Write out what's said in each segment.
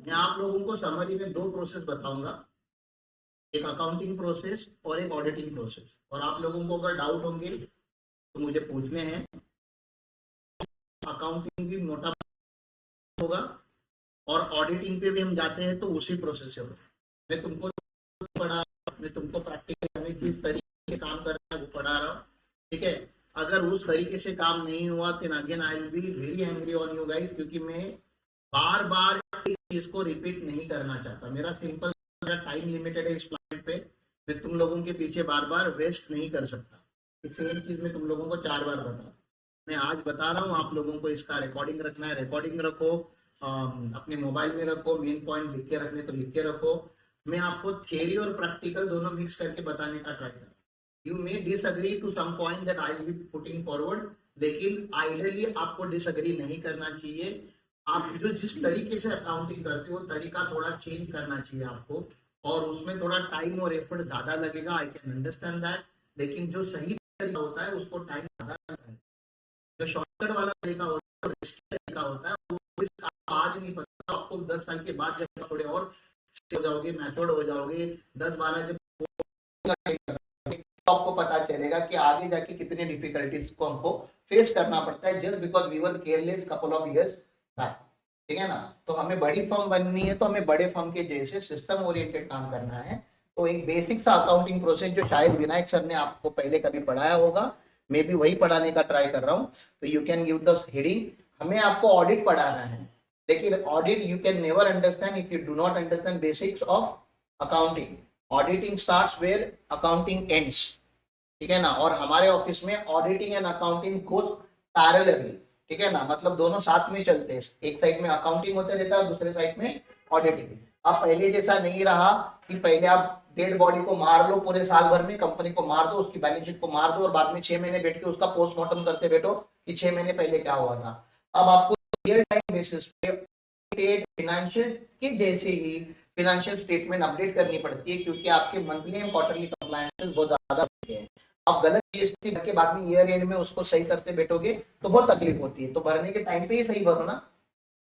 मैं आप लोगों को समरी में दो प्रोसेस बताऊंगा, एक अकाउंटिंग प्रोसेस और एक ऑडिटिंग प्रोसेस। और आप लोगों को अगर डाउट होंगे तो मुझे पूछने हैं। अकाउंटिंग भी मोटा होगा और ऑडिटिंग पे भी हम जाते हैं तो उसी प्रोसेस से होता है। मैं तुमको पढ़ा, मैं तुमको प्रैक्टिकल में किस तरीके से काम करना है वो पढ़ा रहा हूँ, ठीक है। अगर उस तरीके से काम नहीं हुआ तो again I will be very angry on you guys, क्योंकि मैं बार बार इसको रिपीट नहीं करना चाहता। मेरा सिंपल टाइम लिमिटेड है इस प्लान पे, मैं तुम लोगों के पीछे बार बार वेस्ट नहीं कर सकता। सेम चीज मैं तुम लोगों को 4 बार बता, मैं आज बता रहा हूँ आप लोगों को। इसका रिकॉर्डिंग रखना है, रिकॉर्डिंग रखो, अपने मोबाइल में रखो, मेन पॉइंट लिख के रखने तो लिख के रखो। मैं आपको थियरी और प्रैक्टिकल दोनों मिक्स करके बताने का ट्राई करूँ। You may disagree to some point that I will be putting forward, लेकिन आइडियली आपको डिसएग्री नहीं करना चाहिए। आप जो जिस तरीके से अकाउंटिंग करते हो तरीका थोड़ा चेंज करना चाहिए आपको, और उसमें थोड़ा टाइम और एफर्ट ज्यादा लगेगा, आई कैन अंडरस्टैंड दैट। लेकिन जो सही तरीका होता है उसको टाइम ज्यादा लगता है। जो शॉर्टकट वाला तरीका होता है, रिस्की तरीका होता है, वो आज नहीं पता, आपको 10 साल के बाद जब थोड़े और हो जाओगे, मैच्योर्ड हो जाओगे, 10-12 जब तो आपको पता चलेगा कि आगे जाके कितने डिफिकल्टीज को हमको फेस करना पड़ता है, just because we were careless couple of years back, ठीक है ना। तो हमें बड़ी फर्म बननी है तो हमें बड़े फर्म के जैसे सिस्टम ओरिएंटेड काम करना है। तो एक बेसिक सा अकाउंटिंग प्रोसेस जो शायद विनायक सर ने आपको पहले कभी पढ़ाया होगा, मैं भी वही पढ़ाने का ट्राई कर रहा हूँ। तो you can give the heading. हमें आपको ऑडिट पढ़ाना है, लेकिन audit you can never understand if you do not understand basics of accounting. Auditing starts where accounting ends, ठीक है ना। और हमारे ऑफिस में auditing and accounting goes parallelly, ठीक है ना, मतलब दोनों साथ में चलते हैं। एक साइड में अकाउंटिंग होते रहता है और दूसरे साइड में ऑडिटिंग। अब पहले जैसा नहीं रहा कि पहले आप डेड बॉडी को मार लो पूरे साल भर में, कंपनी को मार दो, उसकी बैलेंस शीट को मार दो और बाद में 6 महीने बैठ के उसका पोस्टमार्टम करते बैठो कि 6 महीने पहले क्या हुआ था। अब आपको रियल टाइम बेसिस पे फाइनेंशियल की जैसे ही फाइनेंशियल स्टेटमेंट अपडेट करनी पड़ती है, क्योंकि आपके मंथली एंड क्वार्टरली कंप्लायंसेस बहुत ज्यादा है। आप गलत जीएसटी भर के बाद में ईयर एंड में उसको सही करते बैठोगे तो बहुत तकलीफ होती है। तो भरने के टाइम पे ही सही भरो ना,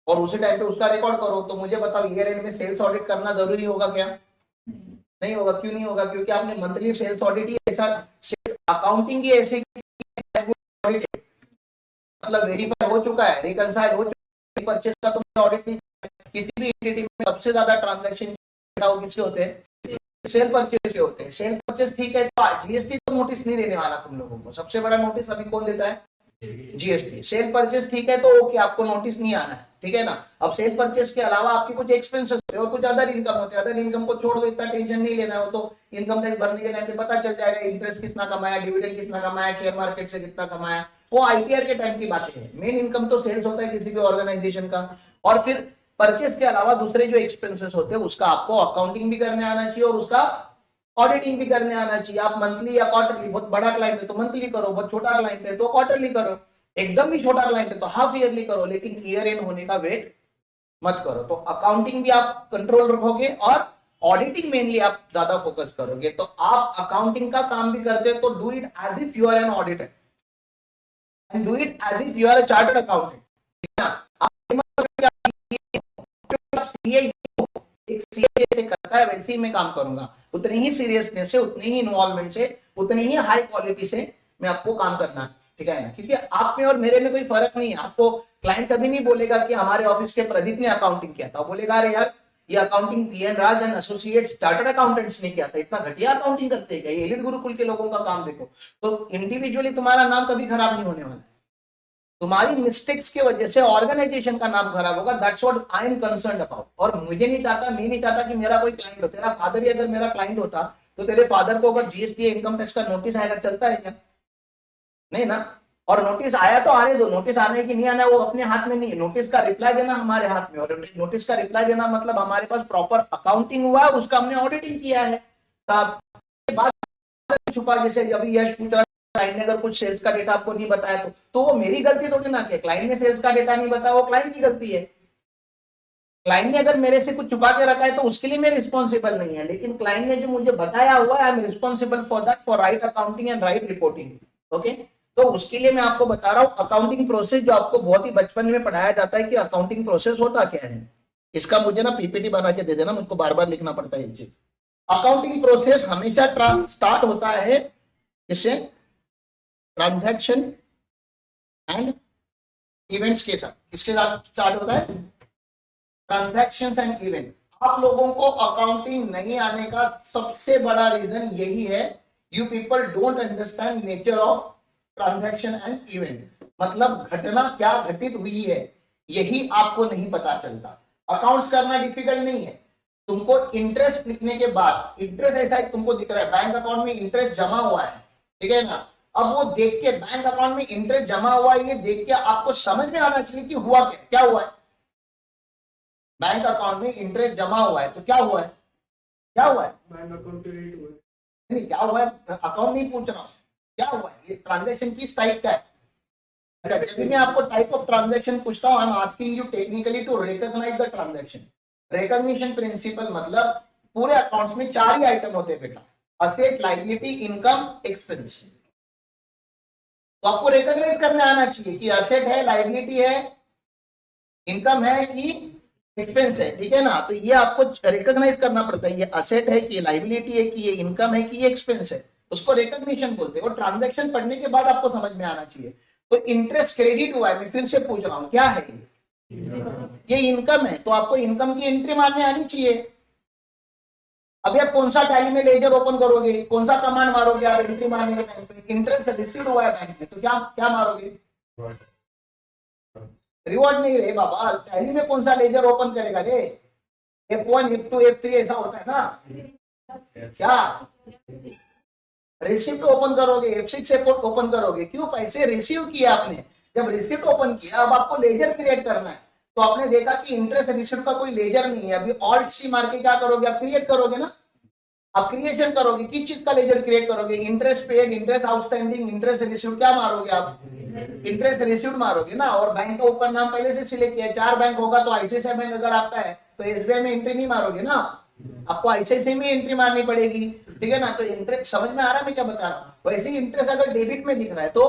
और उसी टाइम पे उसका रिकॉर्ड करो। तो मुझे बताओ, ईयर एंड में सेल्स ऑडिट करना जरूरी होगा क्या? नहीं होगा। क्यों नहीं होगा? क्योंकि आपने मंथली सेल्स ऑडिट ही ऐसा, अकाउंटिंग ही ऐसे ऑडिट मतलब वेरीफाई हो चुका है, रिकंसाइल हो चुका है, परचेस का तुमने ऑडिट नहीं। किसी भी एंटिटी में सबसे ज्यादा ट्रांजैक्शन किसके होते हैं? सेल परचेस के होते हैं। सेल परचेस ठीक है, तो जीएसटी तो नोटिस नहीं देने वाला तुम लोगों को। सबसे बड़ा नोटिस अभी कौन देता है? जीएसटी। सेल परचेस ठीक है तो ओके, आपको नोटिस नहीं आना है, ठीक है ना। अब सेल परचेस के अलावा आपके कुछ एक्सपेंसेस होते हैं और कुछ अदर इनकम होते हैं। अदर इनकम को छोड़ दो, इतना टेंशन नहीं लेना हो, तो इनकम टैक्स भरने के टाइम पे पता चल जाएगा इंटरेस्ट कितना कमाया, डिविडेंड कितना कमाया, शेयर मार्केट से कितना कमाया, वो आईटीआर के टाइम की बातें हैं। मेन इनकम तो सेल्स होता है किसी भी ऑर्गेनाइजेशन का। और फिर परचेस के अलावा दूसरे जो एक्सपेंसेस होते हैं उसका आपको अकाउंटिंग भी करने आना चाहिए और उसका ऑडिटिंग भी करने आना चाहिए। आप मंथली या क्वार्टरली, बहुत बड़ा क्लाइंट है तो मंथली करो, बहुत छोटा क्लाइंट है तो क्वार्टरली करो, एकदम ही छोटा क्लाइंट है तो हाफ ईयरली करो, लेकिन ईयर एंड होने का वेट मत करो। तो अकाउंटिंग भी आप कंट्रोल रखोगे और ऑडिटिंग मेनली आप ज्यादा फोकस करोगे। तो आप अकाउंटिंग का काम भी करते हो तो do it as if you are an auditor and do it as if you are a chartered accountant, ठीक है ना। एक सीए जैसे करता है वैसे ही मैं काम करूंगा, उतनी ही सीरियसनेस से, उतनी ही इन्वॉल्वमेंट से, उतनी ही हाई क्वालिटी से मैं आपको काम करना है, ठीक है ना। क्योंकि आप में और मेरे में कोई फर्क नहीं है। आपको क्लाइंट कभी नहीं बोलेगा कि हमारे ऑफिस के प्रदीप ने अकाउंटिंग किया था, बोलेगा अरे यार ये accounting PN Raj and associate chartered accountants ने किया था, इतना घटिया अकाउंटिंग करते हैं क्या? ये एलिट गुरुकुल के लोगों का काम देखो। तो इंडिविजुअली तुम्हारा नाम कभी खराब नहीं होने वाला, तुम्हारी मिस्टेक्स की वजह से ऑर्गेनाइजेशन का नाम खराब होगा। That's what I am concerned about. और मुझे नहीं चाहता, मैं नहीं चाहता कि मेरा कोई क्लाइंट हो, तेरा फादर ही अगर मेरा क्लाइंट होता तो तेरे फादर को अगर जीएसटी इनकम टैक्स का नोटिस आएगा, चलता है क्या? नहीं ना। और नोटिस आया तो आने दो, नोटिस आने की नहीं आना वो अपने हाथ में नहीं है, नोटिस का रिप्लाई देना हमारे हाथ में। और नोटिस का रिप्लाई देना मतलब हमारे पास प्रॉपर अकाउंटिंग हुआ है, उसका हमने ऑडिटिंग किया है। छुपा, जैसे अभी यश पूछ रहा, क्लाइंट ने अगर कुछ सेल्स का डेटा आपको नहीं बताया तो वो मेरी गलती थोड़ी ना कि क्लाइंट ने सेल्स का डेटा नहीं बताया, वो क्लाइंट की गलती है। क्लाइंट ने अगर मेरे से कुछ छुपा के रखा है तो उसके लिए मैं रिस्पॉन्सिबल नहीं है, लेकिन क्लाइंट ने जो मुझे बताया हुआ है, I am responsible for that, for right accounting and right reporting. Okay, तो उसके लिए मैं आपको बता रहा हूं अकाउंटिंग प्रोसेस, जो आपको बहुत ही बचपन में पढ़ाया जाता है कि अकाउंटिंग प्रोसेस होता क्या है। इसका मुझे ना पीपीटी बना के दे देना, मुझको बार बार लिखना पड़ता है ये चीज। अकाउंटिंग प्रोसेस हमेशा स्टार्ट होता है इससे, ट्रांजैक्शन एंड इवेंट्स के साथ। किसके साथ स्टार्ट होता है? Transactions and event. आप लोगों को अकाउंटिंग नहीं आने का सबसे बड़ा रीजन यही है, you people don't understand nature of transaction and event. मतलब घटना क्या घटित हुई है यही आपको नहीं पता चलता। अकाउंट्स करना डिफिकल्ट नहीं है, तुमको इंटरेस्ट लिखने के बाद, इंटरेस्ट ऐसा है तुमको दिख रहा है बैंक अकाउंट में इंटरेस्ट जमा हुआ है, ठीक है ना। अब वो देख के बैंक अकाउंट में इंटरेस्ट जमा हुआ है, ये देख के आपको समझ में आना चाहिए कि हुआ क्या हुआ है। बैंक अकाउंट में इंटरेस्ट जमा हुआ है तो क्या हुआ है? क्या हुआ है? बैंक अकाउंट क्रेडिट हुआ है। नहीं, क्या हुआ है अकाउंट नहीं पूछ रहा हूं, क्या हुआ है? ये ट्रांजैक्शन किस टाइप का है? अच्छा, जब मैं आपको टाइप ऑफ ट्रांजैक्शन पूछता हूं, I am asking you technically to recognise the transaction. Recognition principle मतलब पूरे अकाउंट्स में 4 ही आइटम होते हैं बेटा, असेट, लायबिलिटी, इनकम, एक्सपेंस। तो आपको रिकॉग्नाइज करने आना चाहिए कि असेट है, लायबिलिटी है, इनकम है कि एक्सपेंस है, ठीक है ना। तो ये आपको रिकॉग्नाइज करना पड़ता है, ये असेट है कि लायबिलिटी है कि ये इनकम है कि ये एक्सपेंस है, उसको रिकॉग्निशन बोलते हैं। और ट्रांजैक्शन पढ़ने के बाद आपको समझ में आना चाहिए। तो इंटरेस्ट क्रेडिट हुआ है, मैं फिर से पूछ रहा हूं क्या है ये इनकम है, तो आपको इनकम की एंट्री मारने आनी चाहिए। अभी आप कौन सा टैली में लेजर ओपन करोगे, कौन सा कमांड मारोगे आप एंट्री मारने के टाइम पे? इंटरेस्ट रिसीव हुआ है बैंक में तो क्या क्या मारोगे? रिवॉर्ड नहीं रे बाबा, टैली में कौन सा लेजर ओपन करेगा रे? F1 F2 F3 ऐसा होता है ना, क्या रिसिप्ट ओपन करोगे, F6 ओपन करोगे। क्यों? पैसे रिसीव किए आपने, जब रिसिप्ट ओपन किया अब आपको लेजर क्रिएट करना है, तो आपने देखा कि इंटरेस्ट रिसिप्ट का कोई लेजर नहीं है, अभी ऑल्ट सी मार के क्या करोगे आप? क्रिएट करोगे ना, आप क्रिएशन करोगे। किस चीज का लेजर क्रिएट करोगे? Interest paid, interest outstanding, interest received, क्या मारोगे आप? इंटरेस्ट रिसीव्ड मारोगे ना। और बैंक का ऊपर नाम पहले से सिलेक्ट किया है, 4 बैंक होगा तो आईसीआईसीआई बैंक अगर आपका है तो एसबीआई में एंट्री नहीं मारोगे ना, आपको आईसीआईसीआई में एंट्री मारनी पड़ेगी, ठीक है ना। तो इंटरेस्ट समझ में आ रहा है मैं क्या बता रहा हूँ? वैसे ही इंटरेस्ट अगर डेबिट में दिख रहा है तो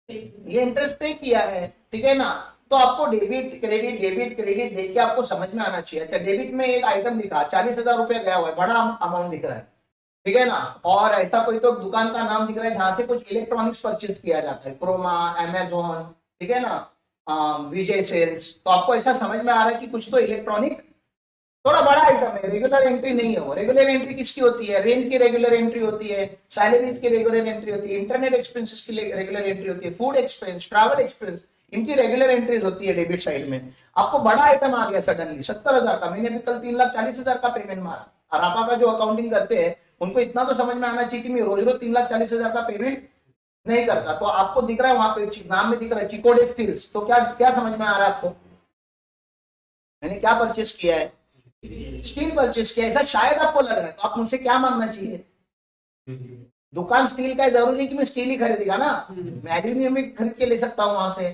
ये इंटरेस्ट पे किया है, ठीक है ना। तो आपको डेबिट क्रेडिट देख के आपको समझ में आना चाहिए। अच्छा, डेबिट में एक आइटम दिखा 40,000 रुपया गया हुआ है, बड़ा अमाउंट दिख रहा है, ठीक है ना। और ऐसा कोई तो दुकान का नाम दिख रहा है जहां से कुछ इलेक्ट्रॉनिक्स परचेज किया जाता है, क्रोमा, अमेजोन, ठीक है ना, विजय सेल्स। तो आपको ऐसा समझ में आ रहा है कि कुछ तो इलेक्ट्रॉनिक थोड़ा बड़ा आइटम है, रेगुलर एंट्री नहीं है वो। रेगुलर एंट्री किसकी होती है? रेंट की रेगुलर एंट्री होती है, सैलरीज की रेगुलर एंट्री होती है, इंटरनेट एक्सपेंसेस की रेगुलर एंट्री होती है, फूड एक्सपेंस, ट्रैवल एक्सपेंस, इनकी रेगुलर एंट्रीज होती है डेबिट साइड में। आपको बड़ा आइटम आ गया सडनली 70,000 का, मैंने भी कल 3,40,000 का पेमेंट मारा। और आपा का जो अकाउंटिंग करते हैं उनको इतना तो समझ में आना चाहिए कि मैं रोज रोज 3,40,000 का पेमेंट नहीं करता। तो आपको दिख रहा है वहां पे नाम में दिख रहा है चिकोडे स्टील्स, तो क्या क्या समझ में आ रहा है आपको? मैंने क्या परचेस किया है? स्टील परचेस किया। ऐसा शायद आपको लग रहा है, तो आप मुझसे क्या मांगना चाहिए? दुकान स्टील का है, जरूरी नहीं कि मैं स्टील ही खरीदेगा ना, मैं एल्यूमिनियम भी खरीद के ले सकता हूँ वहां से।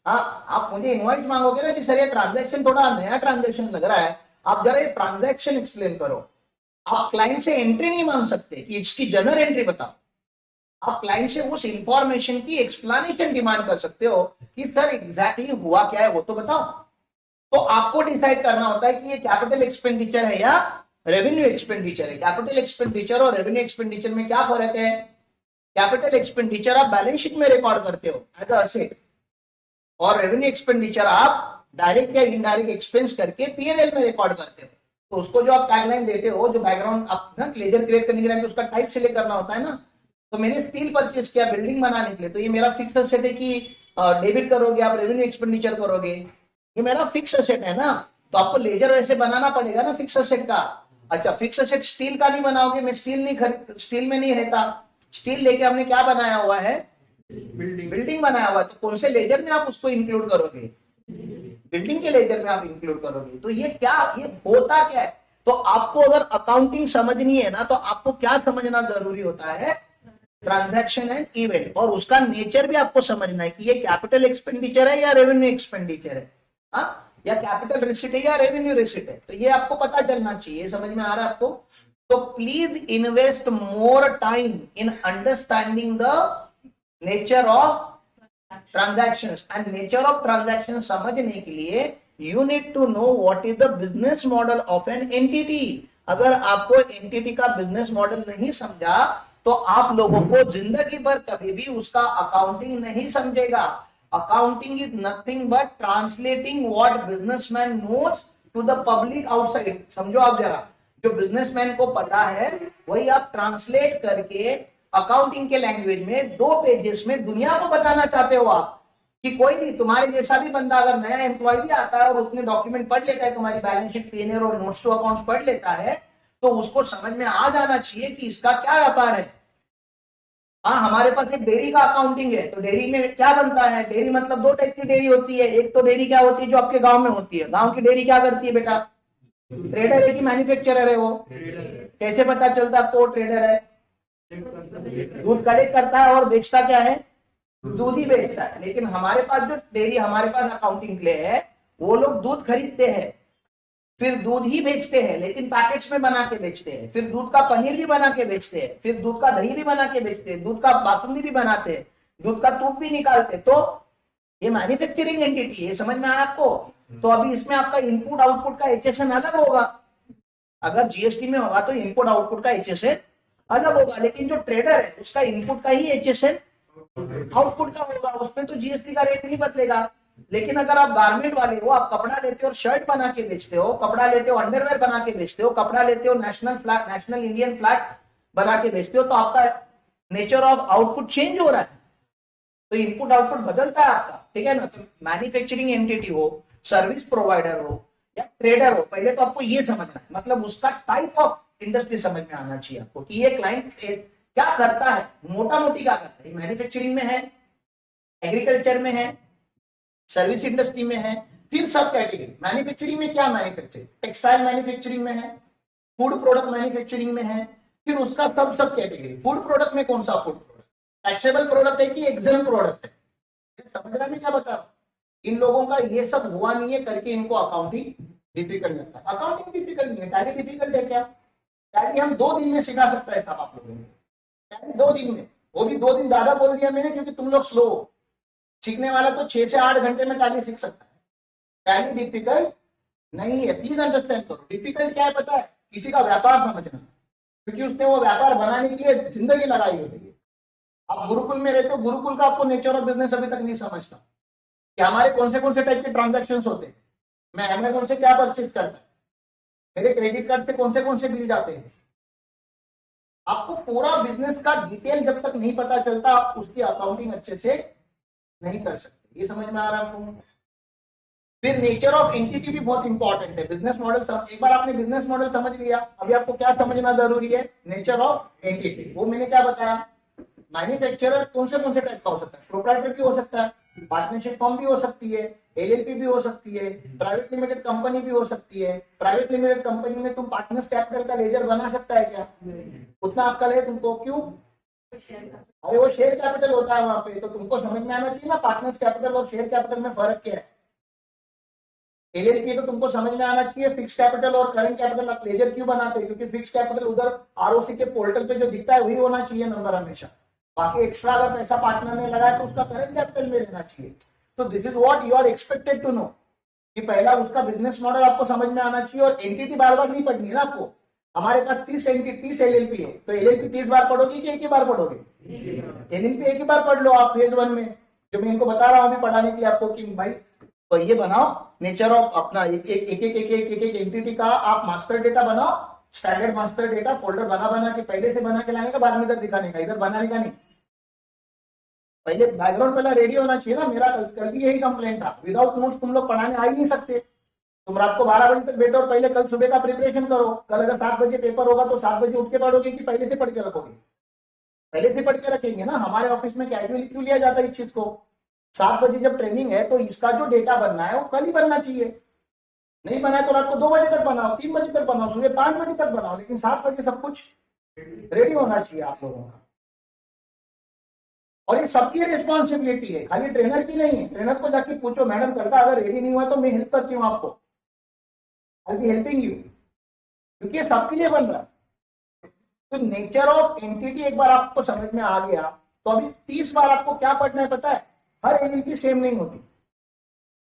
हाँ, आप मुझे इनवॉइस मांगोगे ना कि सर ये ट्रांजैक्शन थोड़ा नया ट्रांजैक्शन लग रहा है, आप जरा ये ट्रांजैक्शन एक्सप्लेन करो। आप क्लाइंट से एंट्री नहीं मांग सकते कि इसकी जनरल एंट्री बताओ, आप क्लाइंट से उस इंफॉर्मेशन की एक्सप्लेनेशन डिमांड कर सकते हो कि सर एग्जैक्टली हुआ क्या है वो तो बताओ। तो आपको डिसाइड करना होता है कि ये कैपिटल एक्सपेंडिचर है या रेवेन्यू एक्सपेंडिचर है। कैपिटल एक्सपेंडिचर और रेवेन्यू एक्सपेंडिचर में क्या फर्क है? कैपिटल एक्सपेंडिचर आप बैलेंस शीट में रिकॉर्ड करते हो एज अ असेट, और रेवेन्यू एक्सपेंडिचर आप डायरेक्ट या इनडायरेक्ट एक्सपेंस करके पीएनएल में रिकॉर्ड करते हो। तो उसको जो आप टैगलाइन देते हो, जो बैकग्राउंड आप ना लेजर क्रिएट करने के लिए उसका टाइप सिलेक्ट करना होता है ना। तो मैंने स्टील परचेज किया बिल्डिंग बनाने के लिए, तो ये मेरा फिक्स असेट है कि डेबिट करोगे आप, रेवेन्यू एक्सपेंडिचर करोगे, ये मेरा फिक्स असेट है ना। तो आपको लेजर वैसे बनाना पड़ेगा ना फिक्स असेट का। अच्छा, फिक्स असेट स्टील का नहीं बनाओगे, मैं स्टील नहीं खरीद, स्टील में नहीं रहता। स्टील लेके हमने क्या बनाया हुआ है? बिल्डिंग बनाया हुआ है। तो कौन से लेजर में आप उसको इंक्लूड करोगे? बिल्डिंग के लेजर में आप इंक्लूड करोगे। तो ये क्या, ये होता क्या है? तो आपको अगर अकाउंटिंग समझनी है ना, तो आपको क्या समझना जरूरी होता है? ट्रांजैक्शन एंड इवेंट, और उसका नेचर भी आपको समझना है कि ये कैपिटल एक्सपेंडिचर है या रेवेन्यू एक्सपेंडिचर है, या कैपिटल रिसीट है या रेवेन्यू रिसीट है। तो ये आपको पता चलना चाहिए। समझ में आ रहा है आपको? तो please invest more time in understanding the nature of transactions. And nature of transaction समझने के लिए you need to know what is the business model of an entity. अगर आपको एंटिटी का बिजनेस मॉडल नहीं समझा तो आप लोगों को जिंदगी भर कभी भी उसका अकाउंटिंग नहीं समझेगा। Accounting is nothing but translating what businessman knows to the public outside. समझो आप जरा, जो बिजनेसमैन को पता है वही आप ट्रांसलेट करके अकाउंटिंग के लैंग्वेज में 2 पेजेस में दुनिया को बताना चाहते हो आप कि कोई भी तुम्हारे जैसा भी बंदा अगर नया एम्प्लॉय भी आता है और उसने डॉक्यूमेंट पढ़ लेता है, तुम्हारी बैलेंस शीट पीएनएल और नोट्स टू अकाउंट्स पढ़ लेता है, तो उसको समझ में आ जाना चाहिए कि इसका क्या व्यापार है। हाँ, हमारे पास एक डेयरी का अकाउंटिंग है, तो डेयरी में क्या बनता है? डेयरी मतलब 2 टाइप की डेयरी होती है। एक तो डेयरी क्या होती है जो आपके गांव में होती है। गांव की डेयरी क्या करती है बेटा? ट्रेडर है कि मैन्युफैक्चरर है? वो कैसे पता चलता है आपको वो ट्रेडर है? दूध कलेक्ट करता है और बेचता क्या है? दूध ही बेचता है। लेकिन हमारे पास जो डेयरी हमारे पास अकाउंटिंग के लिए है, वो लोग दूध खरीदते हैं, फिर दूध ही बेचते हैं, लेकिन पैकेट्स में बना के बेचते हैं, फिर दूध का पनीर भी बना के बेचते हैं, फिर दूध का दही भी बना के बेचते हैं, दूध का बासुंदी भी बनाते हैं, दूध का दूध भी निकालते। तो ये मैन्युफैक्चरिंग एंटिटी है, समझ में आया आपको? तो अभी इसमें आपका इनपुट आउटपुट का एचएसएन अलग होगा। अगर जीएसटी में होगा तो इनपुट आउटपुट का एचएसएन अलग होगा, लेकिन जो ट्रेडर है उसका इनपुट का ही एचएसएन आउटपुट का होगा, उसमें तो जीएसटी का रेट नहीं बदलेगा। लेकिन अगर आप गारमेंट वाले हो, आप कपड़ा लेते हो और शर्ट बना के बेचते हो, कपड़ा लेते हो अंडरवेयर बना के बेचते हो, कपड़ा लेते हो national flag, national Indian flag बना के बेचते हो, तो आपका नेचर ऑफ आउटपुट चेंज हो रहा है, तो इनपुट आउटपुट बदलता है आपका, ठीक है ना। तो मैन्युफैक्चरिंग एंटिटी हो, सर्विस प्रोवाइडर हो या ट्रेडर हो, पहले तो आपको ये समझना है, मतलब उसका टाइप ऑफ इंडस्ट्री समझ में आना चाहिए आपको कि ये क्लाइंट क्या करता है, मोटा मोटी क्या करता है। मैन्युफैक्चरिंग में है, एग्रीकल्चर में है, सर्विस इंडस्ट्री में है, फिर सब कैटेगरी। मैन्युफैक्चरिंग में क्या? मैन्युफैक्चरिंग टेक्सटाइल मैन्युफैक्चरिंग में है, फूड प्रोडक्ट मैन्युफैक्चरिंग में है, फिर उसका सब कैटेगरी। फूड प्रोडक्ट में कौन सा फूड प्रोडक्ट? टैक्सेबल प्रोडक्ट है कि एग्जाम प्रोडक्ट है? समझना में क्या बता, इन लोगों का ये सब हुआ नहीं है करके इनको अकाउंटिंग डिफिकल्ट लगता है। अकाउंटिंग डिफिकल्ट नहीं है, टैली डिफिकल्ट है क्या? टैली हम 2 दिन में सिखा सकता है साहब आप लोगों को, टैली 2 दिन में, वो भी 2 दिन ज्यादा बोल दिया मैंने क्योंकि तुम लोग स्लो हो। सीखने वाला तो 6 से 8 घंटे में टैली सीख सकता है। टैली डिफिकल्ट नहीं है, प्लीज अंडरस्टैंड करो। डिफिकल्ट क्या है पता है? किसी का व्यापार समझना, क्योंकि उसने वो व्यापार बनाने के लिए जिंदगी लगाई होती है। आप गुरुकुल में रहते हो, गुरुकुल का आपको नेचर ऑफ बिजनेस अभी तक नहीं समझता कि हमारे कौन से टाइप के ट्रांजैक्शन होते हैं, मैं अमेज़न से क्या परचेज करता है, मेरे क्रेडिट कार्ड से कौन से बिल जाते हैं। आपको पूरा बिजनेस का डिटेल जब तक नहीं पता चलता, आप उसकी अकाउंटिंग अच्छे से नहीं कर सकते। ये समझ में आ रहा है आपको? फिर नेचर ऑफ एंटिटी भी बहुत इंपॉर्टेंट है। बिजनेस मॉडल एक बार आपने बिजनेस मॉडल समझ लिया, अभी आपको क्या समझना जरूरी है? Nature of entity. वो मैंने क्या बताया, मैन्युफैक्चरर कौन से टाइप का हो सकता है? प्रोप्राइटर भी हो सकता है, पार्टनरशिप फर्म भी हो सकती है, एलएलपी भी हो सकती है, प्राइवेट लिमिटेड कंपनी भी हो सकती है। प्राइवेट लिमिटेड कंपनी में तुम पार्टनर्स कैपिटल का लेजर बना सकता है क्या? उतना अक्कल है तुमको? क्यों? अरे वो शेयर कैपिटल होता है वहां पे, तो तुमको समझ में आना चाहिए ना पार्टनर्स कैपिटल और शेयर कैपिटल में फर्क क्या है। एलएलपी तो तुमको समझ में आना चाहिए फिक्स कैपिटल और करंट कैपिटल लेजर क्यों बनाते हैं, क्योंकि फिक्स कैपिटल उधर आरओसी के पोर्टल पे जो दिखता है वही होना चाहिए नंबर हमेशा। बाकी एक्स्ट्रा अगर पैसा पार्टनर ने लगाया तो उसका करंट कैपिटल में रहना चाहिए। तो this is what you are expected to know, कि पहला उसका बिजनेस मॉडल आपको समझ में आना चाहिए। और एंटिटी बार बार नहीं पढ़नी है ना आपको। हमारे पास 30 एलएलपी है, तो एलएलपी 30 बार पढ़ोगे कि एक ही बार पढ़ोगे? एलएलपी एक ही बार पढ़ लो आप फेज 1 में, जो मैं इनको बता रहा हूँ अभी पढ़ाने के लिए आपको कि भाई तो ये बनाओ नेचर ऑफ अपना एक एंटिटी का आप मास्टर डेटा बनाओ, स्टैंडर्ड मास्टर डेटा फोल्डर बना के पहले से बना के लाने का, बाद में इधर दिखाने का, इधर बनाने का नहीं। पहले बैकग्राउंड पहले रेडी होना चाहिए ना। मेरा कल भी यही कंप्लेंट था, विदाउट नोट्स तुम लोग पढ़ाने आ ही नहीं सकते। तुम रात को 12 बजे तक बैठो और पहले कल सुबह का प्रिपरेशन करो। कल अगर 7 बजे पेपर होगा तो 7 बजे उठ के पढ़ोगे कि पहले से पढ़ के रखोगे? पहले से पढ़ के रखेंगे ना। हमारे ऑफिस में कैजुअली क्यों लिया जाता है इस चीज को? 7 बजे जब ट्रेनिंग है तो इसका जो डेटा बनना है वो कल ही बनना चाहिए। नहीं बना है तो रात को 2 बजे तक बनाओ, 3 बजे तक बनाओ, सुबह 5 बजे तक बनाओ, लेकिन 7 बजे सब कुछ रेडी होना चाहिए आप लोगों का। और ये सबकी रिस्पॉन्सिबिलिटी है, खाली ट्रेनर की नहीं है। ट्रेनर को जाके पूछो मैडम कल का अगर रेडी नहीं हुआ तो मैं हेल्प करती हूँ आपको, आई बी हेल्पिंग यू, क्योंकि ये सबके लिए बन रहा है। तो नेचर ऑफ एंटिटी एक बार आपको समझ में आ गया तो अभी 30 बार आपको क्या पढ़ना है पता है? हर एलएलपी सेम नहीं होती।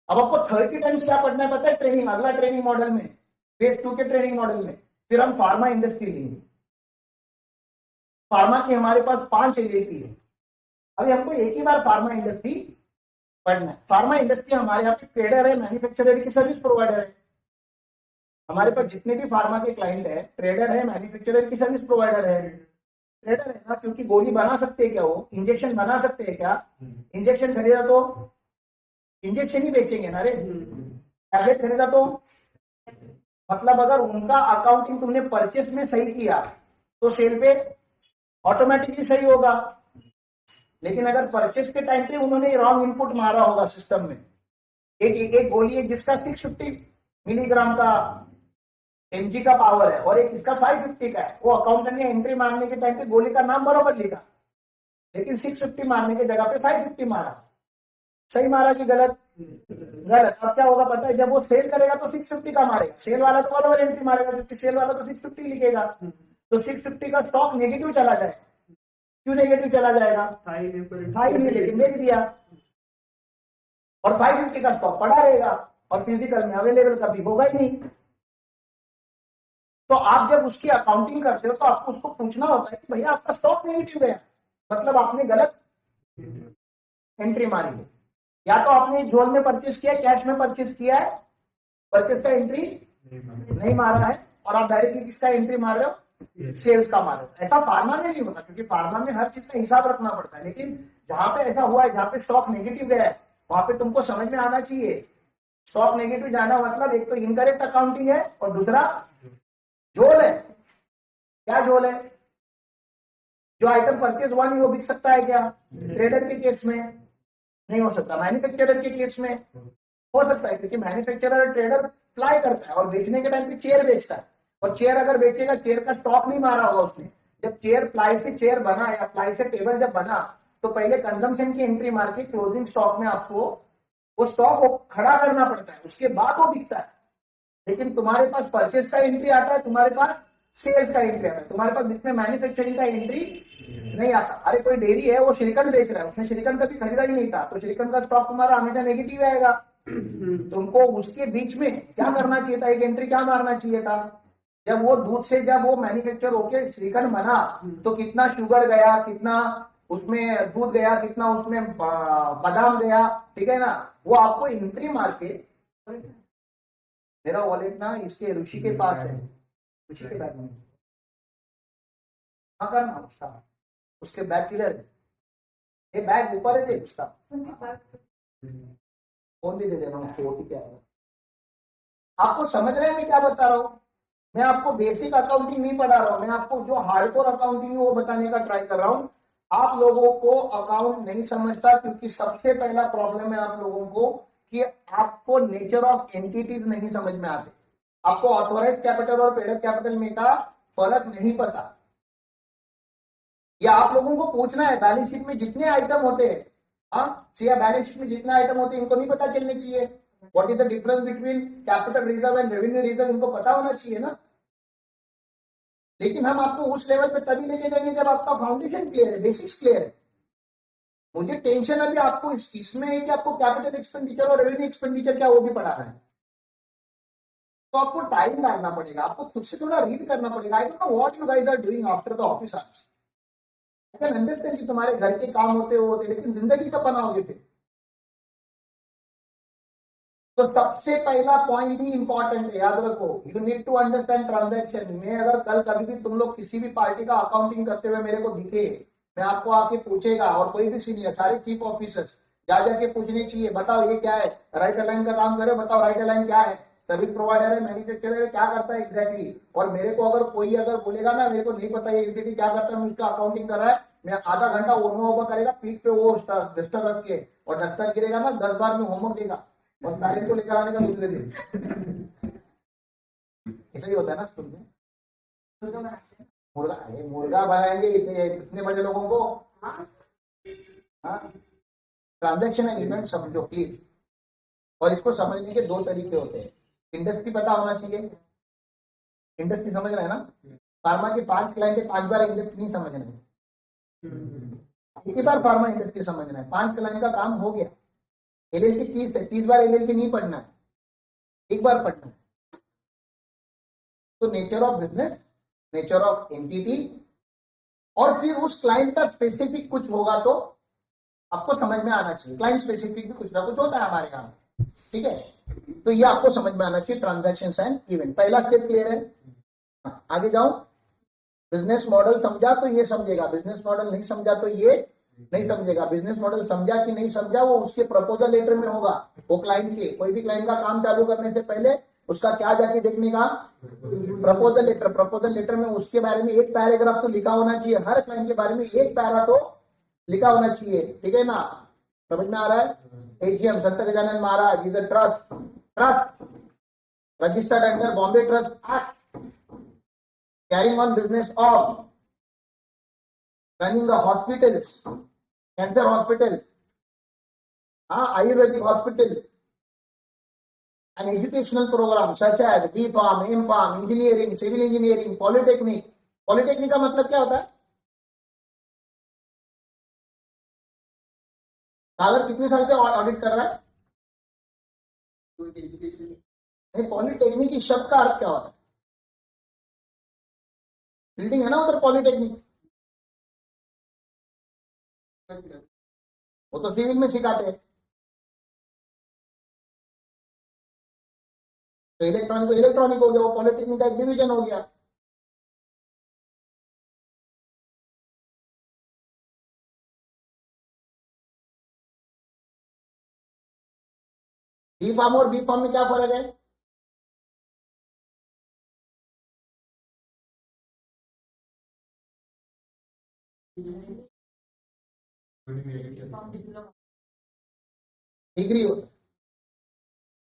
अब आपको 30 टाइम्स क्या पढ़ना है पता है? ट्रेनिंग, अगला ट्रेनिंग मॉडल में, फेज 2 के ट्रेनिंग मॉडल में फिर हम फार्मा इंडस्ट्री लेंगे। फार्मा की हमारे पास 5 एलएपी है। अभी हमको एक ही बार फार्मा इंडस्ट्री पढ़ना है। फार्मा इंडस्ट्री हमारे यहाँ पे ट्रेडर है, मैन्युफैक्चरर की सर्विस प्रोवाइडर है। हमारे पास जितने भी फार्मा के क्लाइंट है, ट्रेडर है, मैन्युफैक्चरर की सर्विस प्रोवाइडर है। ट्रेडर है ना, क्योंकि गोली बना सकते हैं क्या, वो इंजेक्शन बना सकते हैं क्या? इंजेक्शन खरीदा तो इंजेक्शन ही बेचेंगे ना रे। टैबलेट खरीदा तो मतलब अगर उनका अकाउंटिंग तुमने परचेस में सही किया तो सेल पे ऑटोमेटिकली सही होगा। लेकिन अगर परचेस के टाइम पे उन्होंने रॉन्ग इनपुट मारा होगा सिस्टम में, एक गोली है जिसका 650 मिलीग्राम का एमजी का पावर है और एक इसका 550 का है, वो अकाउंटेंट ने एंट्री मारने के टाइम पे गोली का नाम बराबर लिखा, लेकिन 650 मारने के जगह पे 550 मारा। सही मारा कि गलत? गलत। अब क्या होगा पता है? जब वो सेल करेगा तो 650 का मारेगा, सेल वाला तो बराबर एंट्री मारेगा क्योंकि सेल वाला तो 650 लिखेगा। तो 650 का स्टॉक नेगेटिव चला जाए। क्यों नेगेटिव चला जाएगा? हाई नहीं लेकिन बेच दिया, और 550 का स्टॉक पड़ा रहेगा और फिजिकल में अवेलेबल कभी होगा ही नहीं। तो आप जब उसकी अकाउंटिंग करते हो तो आपको उसको पूछना होता है कि भैया आपका स्टॉक नेगेटिव है, मतलब आपने गलत एंट्री मारी है। या तो आपने झोल में परचेस किया, कैश में परचेस किया है, परचेस का एंट्री नहीं मारा है और आप डायरेक्टली किसका एंट्री मार रहे हो? सेल्स का मार रहे हो। ऐसा फार्मा में नहीं होता क्योंकि फार्मा में हर चीज का हिसाब रखना पड़ता है। लेकिन जहां पे ऐसा हुआ है, जहां पे स्टॉक नेगेटिव गया है, वहां पे तुमको समझ में आना चाहिए स्टॉक नेगेटिव जाना मतलब एक तो इनकरेक्ट अकाउंटिंग है और दूसरा झोल है। क्या झोल है? जो आइटम परचेज हुआ नहीं वो बिक सकता है क्या? ट्रेडर के केस में नहीं हो सकता, मैन्युफैक्चरर के केस में हो सकता है क्योंकि मैन्युफैक्चरर और ट्रेडर प्लाई करता है और बेचने के टाइम पे चेयर बेचता है, और चेयर अगर बेचेगा, चेयर का स्टॉक नहीं मारा होगा उसने। जब चेयर प्लाई से चेयर बना या प्लाई से टेबल जब बना तो पहले कंजम्पशन की एंट्री मार के क्लोजिंग स्टॉक में आपको वो स्टॉक खड़ा करना पड़ता है, उसके बाद वो बिकता है। लेकिन तुम्हारे पास परचेज का एंट्री आता है, तुम्हारे पास सेल्स का एंट्री आता है, तुम्हारे पास जिसमें मैन्युफैक्चरिंग का एंट्री नहीं आता। अरे कोई डेयरी है वो श्रीखंड बेच रहा है, उसने श्रीखंड कभी खरीदा ही नहीं था, तो श्रीखंड का स्टॉक तुम्हारा हमेशा नेगेटिव आएगा। तुमको उसके बीच में क्या करना चाहिए था? एक एंट्री क्या मारना चाहिए था? जब वो दूध से जब वो मैन्युफैक्चर होके श्रीखंड बना तो कितना शुगर गया, कितना उसमें दूध गया, कितना उसमें बादाम गया, ठीक है ना, वो आपको एंट्री मार के। मेरा वॉलेट ना इसके ऋषि के पास है, ऋषि के बैग में करना उसका, उसके बैग किधर है? ये बैग ऊपर है दे उसका, फोन भी दे देना उसको, ओटीपी आएगा। आपको समझ रहे हैं मैं क्या बता रहा हूँ? मैं आपको बेसिक अकाउंटिंग नहीं पढ़ा रहा हूँ, मैं आपको जो हार्डकोर अकाउंटिंग है वो बताने का ट्राई कर रहा हूँ। आप लोगों को अकाउंट नहीं समझता क्योंकि सबसे पहला प्रॉब्लम है आप लोगों को कि आपको नेचर ऑफ एंटिटीज नहीं समझ में आते। आपको ऑथोराइज कैपिटल और पेड कैपिटल में का फर्क नहीं पता। या आप लोगों को पूछना है बैलेंस शीट में जितने आइटम होते हैं, हाँ, बैलेंस शीट में जितने आइटम होते हैं इनको नहीं पता चलने चाहिए? What is the difference between capital reserve and revenue reserve, इनको पता होना चाहिए ना। लेकिन हम आपको उस लेवल पे तभी लेके जाएंगे जब आपका फाउंडेशन क्लियर है, बेसिक्स क्लियर है। मुझे टेंशन अभी आपको इसमें है कि आपको कैपिटल एक्सपेंडिचर और रेवेन्यू एक्सपेंडिचर क्या वो भी पढ़ाना है, तो आपको टाइम डालना पड़ेगा, आपको खुद से थोड़ा रीड करना पड़ेगा। I don't know what you guys are doing after the office hours. I can understand कि तुम्हारे घर के काम होते लेकिन जिंदगी कब बनाओगे फिर? तो सबसे पहला पॉइंट ही इंपॉर्टेंट है, याद रखो, you need to understand transaction. मैं अगर कल कभी भी तुम लोग किसी भी पार्टी का अकाउंटिंग करते हुए मेरे को दिखे, मैं आपको आके पूछेगा, और कोई भी सीनियर, सारे चीफ ऑफिसर्स जा जाके पूछने चाहिए, बताओ ये क्या है, राइट अलाइन का काम करे, बताओ राइट अलाइन क्या है, सर्विस प्रोवाइडर है, मैन्युफैक्चरर है, क्या करता है एग्जैक्टली। और मेरे को अगर कोई अगर बोलेगा ना मेरे को नहीं पता ये एंटिटी क्या करता है, उसका अकाउंटिंग कर रहा है, मैं आधा घंटा ओवर करेगा, पीठ पे वो डस्टर रख के, और डस्टर गिरेगा ना 10 बार में होमवर्क देगा और पेरेंट को लेकर आने का दूसरे दिन। ऐसा ही होता है ना स्कूल में। मुर्गा, अरे मुर्गा बनाएंगे इतने बड़े लोगों को। हाँ, ट्रांजैक्शन एंड इवेंट समझो प्लीज। और इसको समझने के दो तरीके होते हैं। इंडस्ट्री पता होना चाहिए, इंडस्ट्री समझ रहे हैं ना। फार्मा के 5 क्लाइंट है, 5 बार इंडस्ट्री नहीं समझ रहे, एक ही बार फार्मा इंडस्ट्री समझना है, 5 क्लाइंट का काम हो गया। एलएलपी 30 है, 30 बार एलएलपी नहीं पढ़ना है, एक बार पढ़ना है। तो nature of business, nature of entity, और फिर उस क्लाइंट का स्पेसिफिक कुछ होगा तो आपको समझ में आना चाहिए। क्लाइंट स्पेसिफिक भी कुछ ना कुछ होता है हमारे यहाँ, ठीक है। तो ये आपको समझ में आना चाहिए, ट्रांजैक्शंस एंड इवेंट। पहला स्टेप क्लियर है, आगे जाओ। बिजनेस मॉडल समझा तो ये समझेगा, बिजनेस मॉडल नहीं समझा तो ये नहीं समझेगा। बिजनेस मॉडल समझा कि नहीं समझा वो उसके प्रपोजल लेटर में होगा। वो क्लाइंट के, कोई भी क्लाइंट का काम चालू करने से पहले उसका क्या जाके देखने का, प्रपोजल लेटर। प्रपोजल लेटर में उसके बारे में एक पैराग्राफ तो लिखा होना चाहिए, हर क्लाइंट के बारे में एक पैरा तो लिखा होना चाहिए, ठीक है ना। समझ में आ रहा है। AGM Sant Gajanan Maharaj is a trust, trust registered under Bombay trust act, carrying on business of running the hospitals, cancer hospital, Ayurvedic hospital, and educational program such as B.Pharm, M.Pharm, engineering, civil engineering, polytechnic. Polytechnic का मतलब क्या होता है? सागर कितने साल से audit कर रहा है? नहीं, पॉलिटेक्निक की शब्द का अर्थ क्या होता है? बिल्डिंग है ना उधर पॉलिटेक्निक, वो तो सिविल में सिखाते हैं। तो इलेक्ट्रॉनिक तो इलेक्ट्रॉनिक हो गया, वो पॉलिटेक्निक का एक डिवीजन हो गया। बी फार्म और बी फार्म में क्या फर्क है? डिग्री होता है,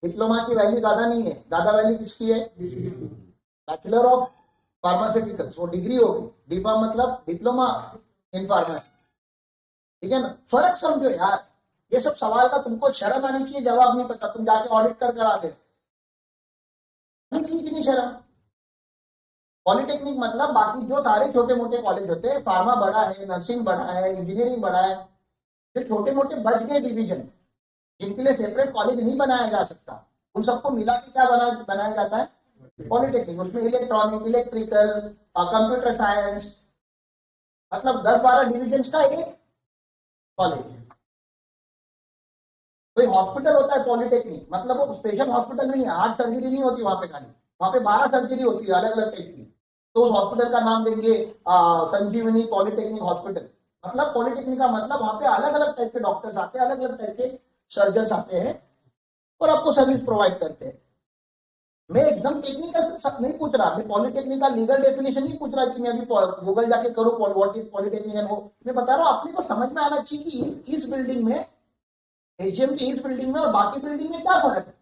डिप्लोमा की वैल्यू ज्यादा नहीं है, ज्यादा वैल्यू किसकी है? बैचलर ऑफ फार्मास्यूटिकल्स, वो डिग्री होगी। डी फार्म मतलब डिप्लोमा इन फार्मेसी, ठीक है ना। फर्क समझो यार, ये सब सवाल का तुमको शर्म आनी चाहिए, जवाब नहीं पता, तुम जाके ऑडिट कर आ गए, नहीं चाहिए कि नहीं शर्म। पॉलिटेक्निक मतलब बाकी जो सारे छोटे मोटे कॉलेज होते हैं, फार्मा बड़ा है, नर्सिंग बड़ा है, इंजीनियरिंग बड़ा है, जो छोटे मोटे बच गए डिवीजन जिनके लिए सेपरेट कॉलेज नहीं बनाया जा सकता, उन सबको मिला के क्या बनाया जाता है? पॉलिटेक्निक। उसमें इलेक्ट्रॉनिक, इलेक्ट्रिकल, कंप्यूटर साइंस, मतलब 10-12 डिविजन का एक कॉलेज। कोई हॉस्पिटल होता है पॉलिटेक्निक, मतलब वो स्पेशल हॉस्पिटल नहीं है, हार्ट सर्जरी नहीं होती वहां पे, खाली वहां पे 12 सर्जरी होती है अलग अलग टाइप की। तो उस हॉस्पिटल का नाम देंगे संजीवनी पॉलिटेक्निक हॉस्पिटल। मतलब पॉलिटेक्निक का मतलब वहां पे अलग अलग टाइप के डॉक्टर्स आते हैं, अलग अलग टाइप के सर्जन आते हैं और आपको सर्विस प्रोवाइड करते हैं। मैं एकदम टेक्निकल सब नहीं पूछ रहा, मैं पॉलिटेक्निक का लीगल डेफिनेशन नहीं पूछ रहा कि मैं अभी गूगल जाके करूँ व्हाट इज पॉलिटेक्निक एंड वो। मैं बता रहा हूँ अपने को समझ में आना चाहिए कि इस बिल्डिंग में, एजीएम की इस बिल्डिंग में और बाकी बिल्डिंग में क्या फर्क है,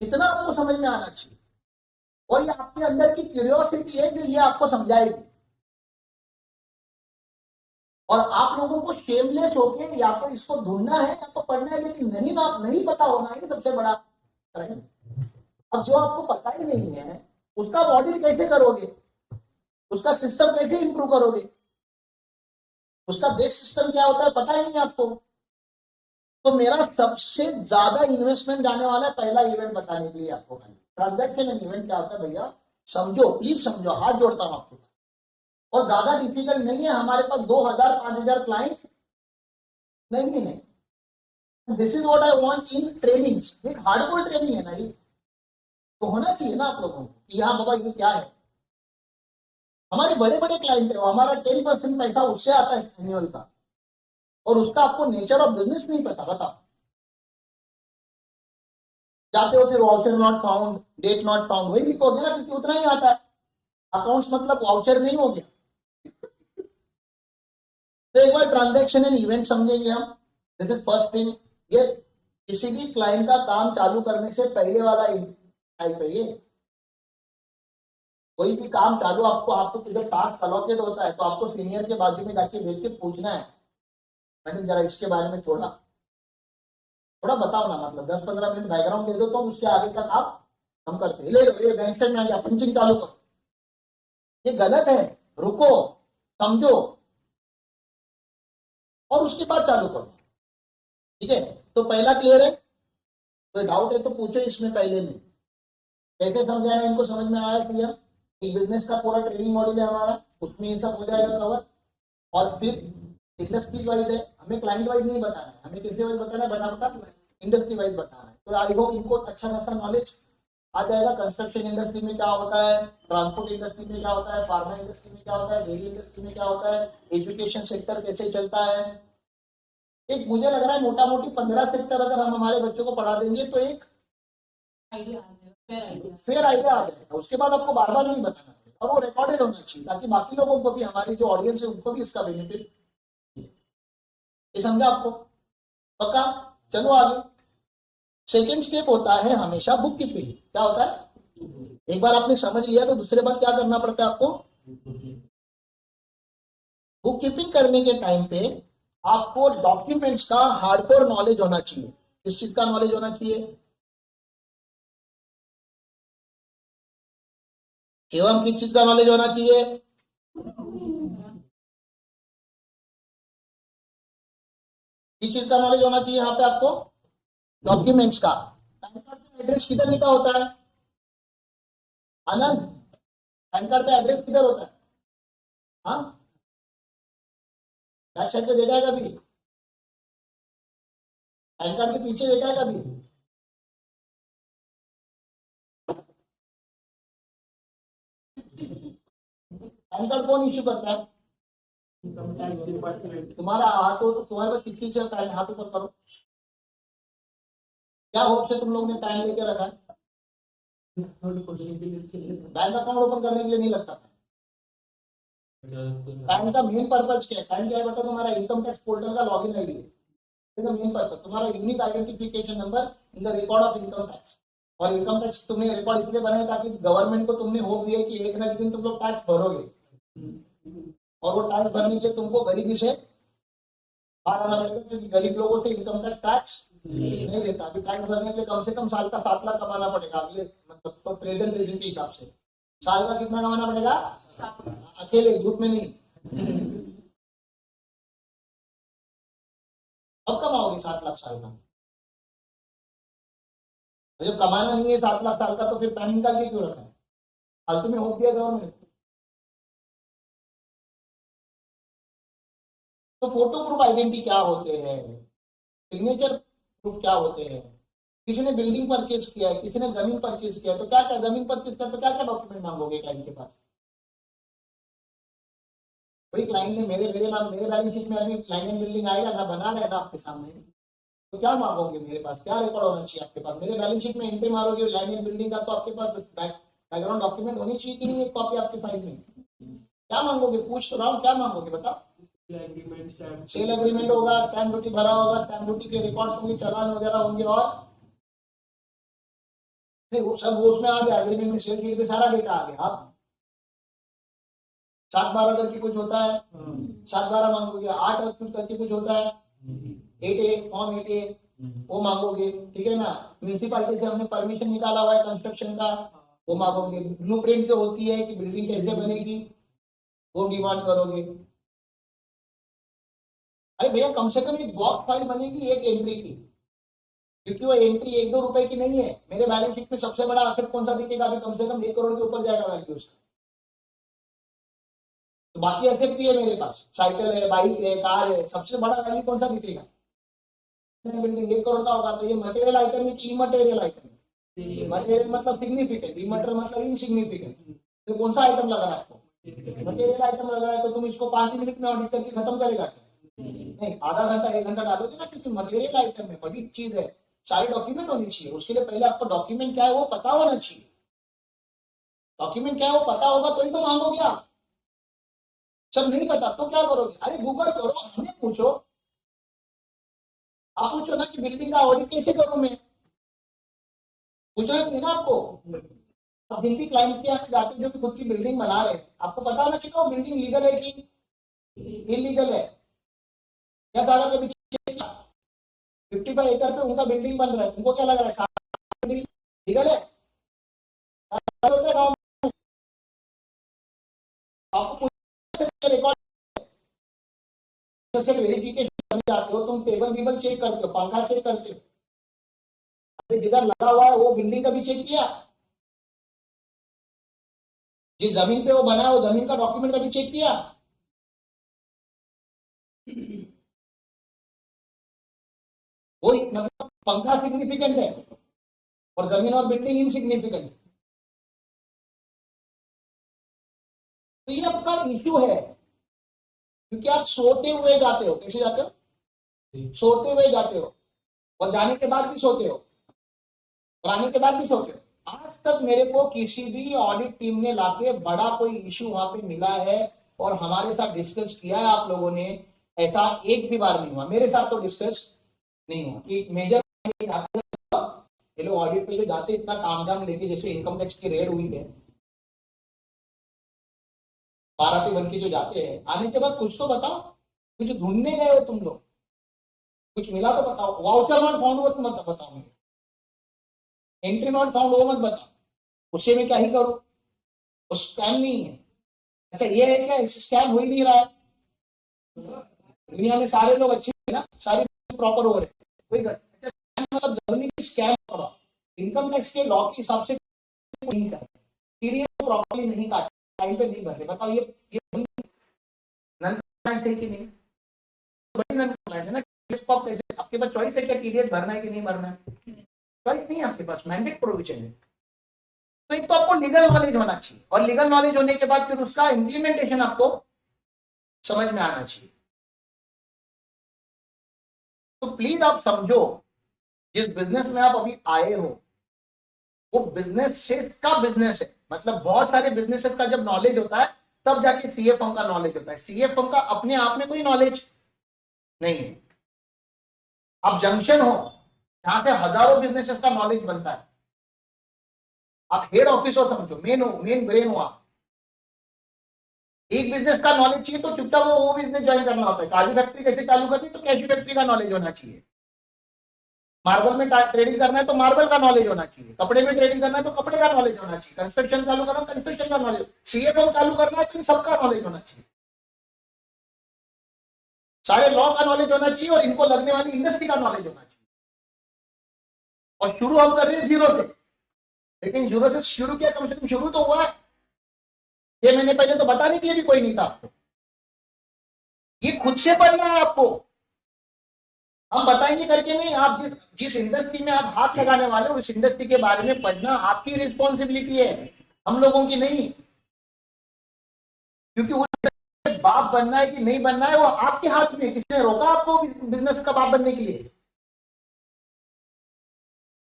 इतना आपको समझ में आना चाहिए। और ये आपके अंदर की क्यूरियोसिटी है जो ये आपको समझाएगी। और आप लोगों को शेमलेस होके या तो इसको ढूंढना है या तो पढ़ना है, लेकिन नहीं पता होना है सबसे बड़ा है। अब जो आपको पता ही नहीं है उसका ऑडिट कैसे करोगे, उसका सिस्टम कैसे इंप्रूव करोगे, उसका बेस सिस्टम क्या होता है पता ही नहीं आपको। तो मेरा सबसे ज्यादा इन्वेस्टमेंट जाने वाला है पहला इवेंट बताने के लिए आपको। ट्रांजैक्शन एंड इवेंट क्या होता है भैया, समझो, प्लीज समझो, हाथ जोड़ता हूं आपको। और ज्यादा डिफिकल्ट नहीं है, हमारे पास 2000-5000 क्लाइंट नहीं है। This is what I want in training. एक हार्डकोर ट्रेनिंग है ना ये, तो होना चाहिए ना आप लोगों को कि हाँ बाबा ये क्या है। हमारे बड़े बड़े क्लाइंट है, हमारा 10% पैसा उससे आता है एनुअल का, और उसका आपको नेचर ऑफ बिजनेस नहीं पता। बताओ, जाते हो फिर voucher not found, date not found, वही भी हो गया ना, क्योंकि उतना ही आता है। अकाउंट्स मतलब वाउचर नहीं हो गया। तो एक बार ट्रांजैक्शन एंड इवेंट समझेंगे हम। This is first thing. ये किसी भी क्लाइंट का काम चालू करने से पहले वाला टाइप है ये। कोई भी काम चालू आपको जब टास्क अलॉकेट होता है तो आपको सीनियर के बाजू में जाके बैठ के पूछना है, मैडम जरा इसके बारे में थोड़ा बताओ ना, मतलब 10-15 मिनट बैकग्राउंड दे दो तो उसके आगे का काम हम करते हैं। ले लो, ये गैंगस्टर में आ गया, पंचिंग चालू करो, ये गलत है, रुको, समझो और उसके बाद चालू करो। ठीक है, तो पहला क्लियर है? कोई डाउट है तो पूछो इसमें पहले में। कैसे समझाया इनको, समझ में आया क्लियर? एक बिजनेस का पूरा ट्रेनिंग मॉड्यूल है हमारा, उसमें ये सब हो जाएगा कवर। और फिर इंडस्ट्री वाइज है, हमें क्लाइंट वाइज नहीं बताना है, हमें किसी वाइज बताना है, बटा इंडस्ट्री वाइज बताना है। तो आई होप इनको अच्छा खासा नॉलेज आ जाएगा। कंस्ट्रक्शन इंडस्ट्री में क्या होता है, ट्रांसपोर्ट इंडस्ट्री में क्या होता है, फार्मा इंडस्ट्री में क्या होता है, डेयरी इंडस्ट्री में क्या होता है, एजुकेशन सेक्टर कैसे चलता है। एक मुझे लग रहा है मोटा मोटी 15 सेक्टर अगर हम हमारे बच्चों को पढ़ा देंगे तो एक फेयर आइडिया आ जाएगा। उसके बाद आपको बार बार नहीं बताना पड़ेगा, और वो रिकॉर्डेड होना चाहिए ताकि बाकी लोगों को भी, हमारी जो ऑडियंस है उनको भी इसका बेनिफिट। ये समझा आपको? पक्का? चलो आगे। सेकेंड स्टेप होता है हमेशा बुक कीपिंग। क्या होता है? एक बार आपने समझ लिया तो दूसरे बार क्या करना पड़ता है आपको? बुक कीपिंग करने के टाइम पे आपको डॉक्यूमेंट्स का हार्डकोर नॉलेज होना चाहिए। किस चीज का नॉलेज होना चाहिए? एवं किस चीज का नॉलेज होना चाहिए? किस चीज का नॉलेज होना चाहिए यहाँ पे आपको? डॉक्यूमेंट्स का। पैन कार्ड पे एड्रेस किधर लिखा होता है आनंद? पैन कार्ड पे एड्रेस किधर होता है? हाँ, बैक साइड पे देखा है कभी? पैन कार्ड के पीछे देखा है कभी? पैन कार्ड कौन इश्यू करता है? तुम्हारा हाथ हो तो तुम्हारे पास कितनी चलता है, हाथ ऊपर करो। क्या होप से तुम लोग ने टाइम लेके रखा है? बैंक अकाउंट ओपन करने के लिए नहीं लगता। पैन का मेन पर्पज क्या है? पैन क्या है बता? तुम्हारा इनकम टैक्स पोर्टल का लॉगिन आईडी है। मेन पर्पज तुम्हारा unique identification number in the record of income tax. और इनकम टैक्स तुमने रिकॉर्ड इसलिए बनाया ताकि गवर्नमेंट को तुमने होप दिया कि एक ना एक दिन तुम लोग टैक्स भरोगे, और वो टैक्स भरने के लिए तुमको गरीबी से बाहर आना पड़ेगा, क्योंकि गरीब लोगों से इनकम टैक्स नहीं देता। अभी टैक्स भरने के लिए कम से कम साल का 7 लाख कमाना पड़ेगा अगले, मतलब तो प्रेजेंट रेजिम के हिसाब से साल का कितना कमाना पड़ेगा? अकेले, झूठ में नहीं। अब कमाओगे 7 लाख साल का? जब कमाना नहीं है 7 लाख साल का तो फिर पैन निकाल के क्यों रखा है? फालतू में होप दिया गवर्नमेंट। तो फोटो प्रूफ आइडेंटिटी क्या होते हैं, सिग्नेचर प्रूफ क्या होते हैं? किसी ने बिल्डिंग परचेज किया है, किसी ने जमीन परचेज किया है, तो क्या क्या जमीन परचेज किया तो क्या क्या डॉक्यूमेंट मांगोगे क्लाइंट के पास? भाई क्लाइंट ने मेरे नाम, मेरे बैलेंस शीट में अभी लैंड एंड बिल्डिंग आएगा ना, बना रहे ना आपके सामने, तो क्या मांगोगे मेरे पास? क्या रिकॉर्ड होना चाहिए आपके पास? मेरे बैलेंस शीट में एंट्री मारोगे लैंड एंड बिल्डिंग का, तो आपके पास बैकग्राउंड डॉक्यूमेंट होनी चाहिए कि नहीं एक कॉपी आपके फाइल में? क्या मांगोगे? पूछ तो रहा हूँ, क्या मांगोगे बताओ? सेल एग्रीमेंट होगा, स्टैम्प ड्यूटी भरा होगा, स्टैम्प ड्यूटी के रिकॉर्ड होंगे, चालान वगैरह होंगे, और नहीं वो सब उसमें आ गया, एग्रीमेंट में सेल डीड पे सारा डेटा आ गया। आप 7/12 करके कुछ होता है, 7/12 मांगोगे। 8 करके कुछ होता है, 8A फॉर्म 8A, वो मांगोगे, ठीक है ना? म्यूनिसिपालिटी से हमने परमिशन निकाला हुआ है कंस्ट्रक्शन का, वो मांगोगे। ब्लूप्रिंट जो होती है कि बिल्डिंग कैसे बनेगी, वो डिमांड करोगे। अरे भैया कम से कम एक बॉक्स फाइल बनेगी एक एंट्री की, क्योंकि वो एंट्री 1-2 रुपए की नहीं है। मेरे बैलेंस शीट में सबसे बड़ा असेट कौन सा दिखेगा? अभी कम से कम 1 करोड़ के ऊपर जाएगा वैल्यू उसका। तो बाकी एसेट भी है मेरे पास, साइकिल है, बाइक है, कार है, सबसे बड़ा वैल्यू कौन सा दिखेगा? बिल्डिंग 1 करोड़ का होगा, तो ये मटेरियल आइटम है कि इमटेरियल आइटम है? मटेरियल मतलब सिग्निफिकेंट, इमटेरियल मतलब इनसिग्निफिकेंट। तो कौन सा आइटम लग रहा है आपको? मटेरियल आइटम लग रहा है, तो तुम इसको 5 मिनट में ऑडिट करके खत्म करेगा? नहीं, आधा घंटा 1 घंटा डालोगे ना, क्योंकि मटेरियल आइटम है, बड़ी चीज है, सारे डॉक्यूमेंट होनी चाहिए। उसके लिए पहले आपको डॉक्यूमेंट क्या है वो पता होना चाहिए। डॉक्यूमेंट क्या है वो पता होगा तो ही तो मांगोगे आप। सब नहीं पता तो क्या करोगे? अरे गूगल करो, हमें पूछो। आप पूछो ना कि बिल्डिंग का ऑडिट कैसे करूं मैं, पूछना चाहिए ना आपको। अब जिन भी क्लाइंट के यहाँ जाते जो कि खुद की बिल्डिंग बना रहे हैं, आपको पता होना चाहिए वो बिल्डिंग लीगल है कि इलीगल है। क्या दादा के पीछे 55 एकड़ पे उनका बिल्डिंग बन रहा है, उनको क्या लग रहा है लीगल है? आपको रिकॉर्ड वेरिफिकेशन करने जाते हो तुम टेबल टेबल चेक करते हो, पंखा चेक करते हो, जिधर लगा हुआ है वो बिल्डिंग का भी चेक किया, जिस जमीन पे वो बना है वो जमीन का डॉक्यूमेंट का भी चेक किया। वो मतलब पंखा सिग्निफिकेंट है और जमीन और बिल्डिंग इनसिग्निफिकेंट है। तो ये आपका इश्यू है, क्योंकि आप सोते हुए जाते हो। कैसे जाते हो? सोते हुए जाते हो, और जाने के बाद भी सोते हो, और आने के बाद भी सोते हो। आज तक मेरे को किसी भी ऑडिट टीम ने लाके बड़ा कोई इश्यू वहां पे मिला है और हमारे साथ डिस्कस किया है आप लोगों ने, ऐसा एक भी बार नहीं हुआ। मेरे साथ तो डिस्कस नहीं हुआ कि मेजर ये लोग ऑडिट पे जो जाते इतना तामझाम लेके, जैसे इनकम टैक्स की रेड हुई है 12 बन के जो जाते हैं, आने के बाद कुछ तो बताओ, कुछ ढूंढने गए हो तुम लोग, कुछ मिला तो बताओ। वाउचर नॉट फाउंड हुआ तो मत बताओ मुझे, एंट्री नॉट फाउंड हो मत बताओ, उससे मैं क्या ही करूं? वो स्कैम नहीं है। अच्छा ये है क्या, स्कैम हो ही नहीं रहा है दुनिया में, सारे लोग अच्छे हैं ना, सारे प्रॉपर हो रहे हैं, कोई मतलब जरूरी स्कैम करो। इनकम टैक्स के लॉ के हिसाब से नहीं कर, टीडीएस प्रॉपर्ली नहीं काटे, टाइम पे नहीं भर रहे, बताओ ये नॉन कंप्लायंस है कि नहीं? बड़ी नॉन कंप्लायंस है ना। आपके पास चॉइस है क्या टीडीएस भरना है कि नहीं भरना है? चॉइस नहीं है आपके पास, मैंडेट प्रोविजन है। तो एक तो आपको लीगल नॉलेज होना चाहिए, और लीगल नॉलेज होने के बाद फिर उसका इंप्लीमेंटेशन आपको समझ में आना चाहिए। तो प्लीज आप समझो, जिस बिजनेस में आप अभी आए हो वो बिजनेस से का बिजनेस है। मतलब बहुत सारे बिजनेसेस का जब नॉलेज होता है तब जाके सीए फर्म का नॉलेज होता है। सीए फर्म का अपने आप में कोई नॉलेज नहीं है। आप जंक्शन हो जहां से हजारों बिजनेसेस का नॉलेज बनता है। आप हेड ऑफिस हो, समझो मेन हो, मेन ब्रेन हो आप। एक बिजनेस का नॉलेज चाहिए तो चुपचाप वो बिजनेस ज्वाइन करना होता है। काजू फैक्ट्री कैसे चालू करनी तो कैशू फैक्ट्री का नॉलेज होना चाहिए। मार्बल में ट्रेडिंग करना है तो मार्बल का नॉलेज होना चाहिए। कपड़े में ट्रेडिंग करना है तो कपड़े का नॉलेज होना चाहिए। कंस्ट्रक्शन चालू करना कंस्ट्रक्शन का नॉलेज, सीएफएम चालू करना है तो सबका नॉलेज होना चाहिए। सारे लॉ का नॉलेज होना चाहिए और इनको लगने वाली इंडस्ट्री का नॉलेज होना चाहिए। और शुरू हम कर रहे हैं जीरो से, लेकिन जीरो से शुरू किया, कम से कम शुरू तो हुआ है। 6 महीने पहले तो बताने के लिए भी कोई नहीं था आपको, ये खुद से पढ़ना है आपको। हम बताएंगे करके नहीं, आप जिस इंडस्ट्री में आप हाथ लगाने वाले हो उस इंडस्ट्री के बारे में पढ़ना आपकी रिस्पॉन्सिबिलिटी है, हम लोगों की नहीं। क्योंकि वो बाप बनना है कि नहीं बनना है वो आपके हाथ में। किसने रोका आपको बिजनेस का बाप बनने के लिए?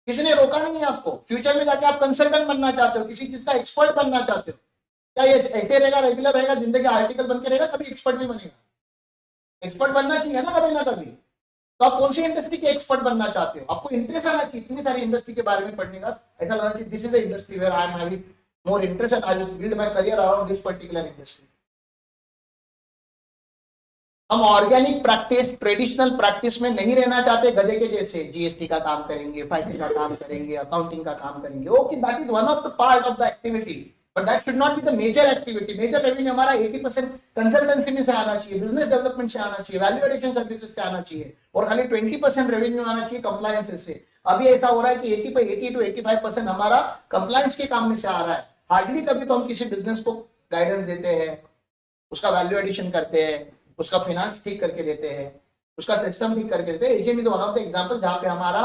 किसने रोका नहीं है आपको। फ्यूचर में जाके आप कंसल्टेंट बनना चाहते हो, किसी चीज का एक्सपर्ट बनना चाहते हो, क्या ये ऐसे रहेगा, रेगुलर रहेगा, जिंदगी आर्टिकल बन के रहेगा? कभी एक्सपर्ट नहीं बनेगा। एक्सपर्ट बनना चाहिए ना कभी ना कभी। तो आप कौन सी इंडस्ट्री के एक्सपर्ट बनना चाहते हो? आपको इंटरेस्ट आना चाहिए इतनी सारी इंडस्ट्री के बारे में पढ़ने का। ऐसा लगना चाहिए this is the industry where I am having more interest and I will build my career around this particular industry. हम ऑर्गेनिक प्रैक्टिस, ट्रेडिशनल प्रैक्टिस में नहीं रहना चाहते गधे के जैसे। जीएसटी का काम करेंगे, फाइनेंस का काम करेंगे, अकाउंटिंग का काम करेंगे। Okay, that is one of the part of the activity, but that should not be the major activity. Major revenue हमारा 80% कंसल्टेंसी में से आना चाहिए, बिजनेस डेवलपमेंट से आना चाहिए, वैल्यू एडिशन सर्विसेज से आना चाहिए, और खाली 20% रेवेन्यू आना चाहिए कंप्लायंस से। अभी ऐसा हो रहा है कि 80 to 85% हमारा कंप्लायंस के काम में से आ रहा है। हार्डली कभी तो हम किसी बिजनेस को गाइडेंस देते हैं, उसका वैल्यू एडिशन करते हैं, उसका फाइनेंस ठीक करके देते हैं, उसका सिस्टम ठीक करके देते हैं। AGM is one of the example जहां पे हमारा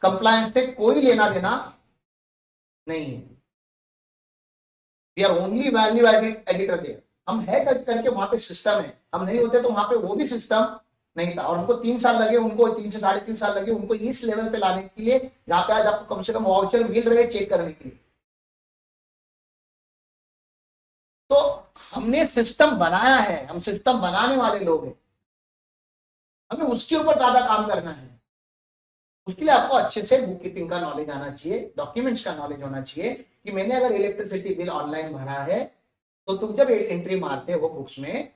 कंप्लायंस से कोई लेना देना नहीं है। We are only value editor there. हम है करके वहां पे सिस्टम है, हम नहीं होते तो वहां पे वो भी सिस्टम नहीं था। और हमको 3 साल लगे, उनको 3 से 3.5 साल लगे उनको इस लेवल पे लाने के लिए जहां पे आज आपको कम से कम वाउचर मिल रहे चेक करने के लिए। तो हमने सिस्टम बनाया है, हम सिस्टम बनाने वाले लोग हैं, हमें उसके ऊपर ज्यादा काम करना है। उसके लिए आपको अच्छे से बुक कीपिंग का नॉलेज आना चाहिए, डॉक्यूमेंट्स का नॉलेज होना चाहिए कि मैंने अगर इलेक्ट्रिसिटी बिल ऑनलाइन भरा है तो तुम जब एंट्री मारते हो बुक्स में,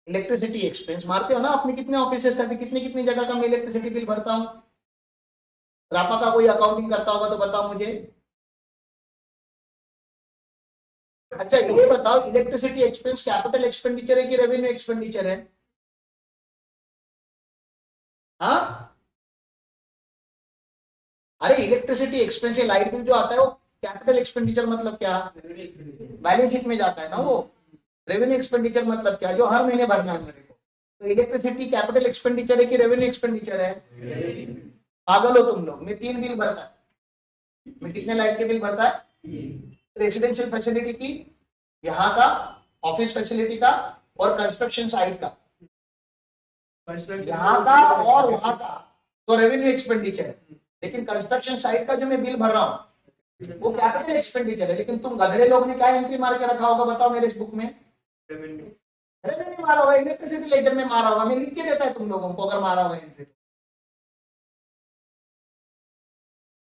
इलेक्ट्रिसिटी एक्सपेंस मारते हो ना, अपने कितने ऑफिस करते, कितनी कितनी जगह का मैं इलेक्ट्रिसिटी बिल भरता हूँ। रापा का कोई अकाउंटिंग करता होगा तो बताओ मुझे। अच्छा ये बताओ, इलेक्ट्रिसिटी एक्सपेंस कैपिटल एक्सपेंडिचर है कि रेवेन्यू एक्सपेंडिचर है? अरे इलेक्ट्रिसिटी एक्सपेंस, लाइट बिल जो आता है वो कैपिटल एक्सपेंडिचर मतलब क्या, बैलेंस शीट में जाता है ना वो। रेवेन्यू एक्सपेंडिचर मतलब क्या, जो हर महीने भरना है मेरे को। तो इलेक्ट्रिसिटी कैपिटल एक्सपेंडिचर है कि रेवेन्यू एक्सपेंडिचर है? पागल हो तुम लोग, मैं 3 बिल भरता है, मैं कितने लाइट के बिल भरता है? रेसिडेंशियल फैसिलिटी की, यहाँ का ऑफिस फैसिलिटी का, और कंस्ट्रक्शन साइट का, यहाँ का और वहां का, तो रेवेन्यू एक्सपेंडिचर है। लेकिन कंस्ट्रक्शन साइट का जो मैं बिल भर रहा हूँ वो कैपिटल एक्सपेंडिचर है। लेकिन तुम गधे लोग ने क्या एंट्री मार के रखा होगा बताओ मेरे इस बुक में? रेवेन्यू मारा होगा, इलेक्ट्रिसिटी लेजर में मारा होगा, मैं लिख के देता है तुम लोगों को अगर मारा होगा एंट्री।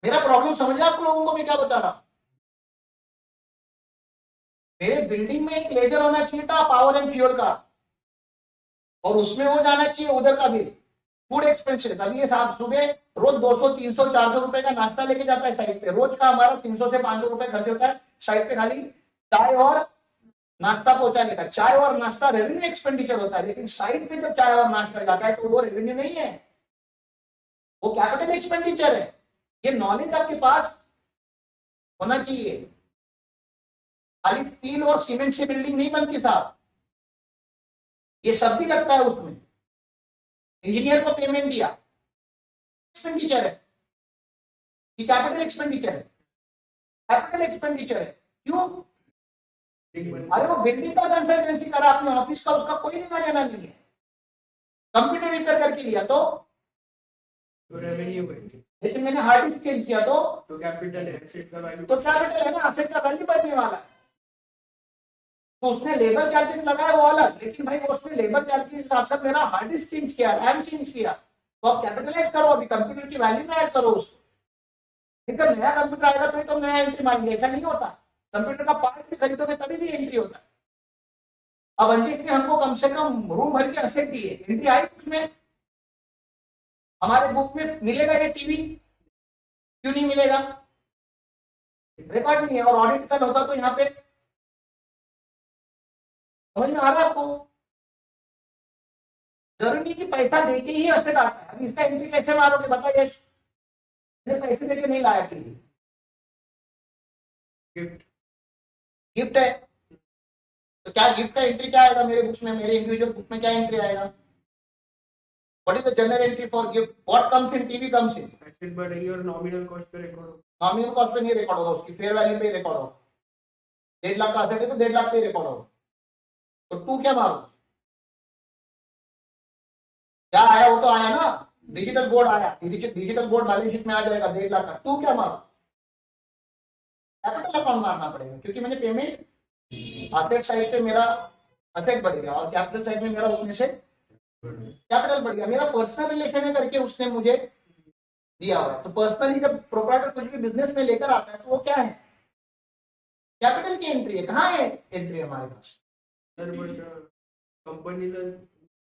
मेरा प्रॉब्लम समझा आप लोगों को मैं क्या बता रहा हूं? मेरे बिल्डिंग में एक लेजर होना चाहिए था पावर एंड फ्यूल का, और उसमें हो जाना चाहिए उधर का बिल, फूड एक्सपेंसेस। अभी ये साहब सुबह रोज 200 300 400 रुपए का नाश्ता लेके जाता है साइड पे, रोज का हमारा 300 से 500 रुपए खर्च होता है साइड पे खाली चाय और नाश्ता पहुंचाने का। चाय और नाश्ता रेवेन्यू एक्सपेंडिचर होता है, लेकिन साइड पे जब चाय और नाश्ता जाता है तो वो रेवेन्यू नहीं है, वो कैपिटल एक्सपेंडिचर है। ये नॉलेज आपके पास होना चाहिए। खाली स्टील और सीमेंट से बिल्डिंग नहीं बनती साहब, ये सब भी लगता है उसमें। इंजीनियर को पेमेंट दिया, एक्सपेंडिचर है कि कैपिटल एक्सपेंडिचर है? कैपिटल एक्सपेंडिचर है। क्यों? अरे वो बिल्डिंग का कंसल्टेंसी करा अपने ऑफिस का, उसका कोई लेना देना नहीं है। कंप्यूटर रिपेयर करके लिया तो रेवेन्यू, लेकिन मैंने हार्ड डिस्क चेंज किया तो कैपिटल है, एसेट का वैल्यू, तो कैपिटल है ना, एसेट का वैल्यू बढ़ने वाला है। तो उसने लेबर चार्जेस लगाया वो अलग, लेकिन भाई वो उसने लेबर चार्जेस के साथ साथ मेरा हार्ड डिस्क चेंज किया, रैम चेंज किया, तो आप कैपिटलाइज करो, अभी कंप्यूटर की वैल्यू में ऐड करो उसको। जब नया कंप्यूटर आएगा तो तुम नया एंट्री मांगेंगे, ऐसा नहीं होता। कंप्यूटर का पार्ट भी खरीदोगे तभी भी एंट्री होता है। अब अंजित ने हमको कम से कम रूम भर के असेट दिए, एंट्री आई उसमें? हमारे बुक में मिलेगा ये टीवी? क्यों नहीं मिलेगा? रिकॉर्ड नहीं है। और ऑडिट कल होता तो यहाँ पे, समझ में आ रहा है आपको? जरूरी कि पैसा देके ही असेट आता है। अब इसका एंट्री कैसे मारोगे बताइए? पैसे देके नहीं लाया टीवी, गिफ्ट, गिफ्ट है। तो क्या गिफ्ट का एंट्री क्या आएगा मेरे बुक्स में, मेरे इंडिविजुअल बुक में क्या एंट्री आएगा? What is the general entry for gift? What comes in TV comes in asset बढ़ेगी और नॉमिनल कॉस्ट पे रिकॉर्ड होगा। नॉमिनल कॉस्ट पे नहीं रिकॉर्ड होगा, उसकी फेयर वैल्यू पे रिकॉर्ड होगा। 1.5 लाख का असेट है तो 1.5 लाख पे रिकॉर्ड होगा। तो तू क्या मारो? क्या आया वो तो आया ना, डिजिटल बोर्ड आया, डिजिटल बोर्ड बैलेंस शीट में आ जाएगा 1.5 लाख का। तू क्या मारो? कैपिटल अकाउंट मारना पड़ेगा, क्योंकि मैंने पेमेंट एसेट साइड पे मेरा असेट बढ़ गया और कैपिटल साइड में मेरा उसमें से कैपिटल बढ़ गया। मेरा पर्सनल रिलेशन है करके उसने मुझे दिया हुआ है। तो पर्सनली जब प्रोप्राइटर कुछ भी बिजनेस में लेकर आता है तो वो क्या है? कैपिटल की एंट्री है। कहाँ है एंट्री हमारे पास? तर मग कंपनीला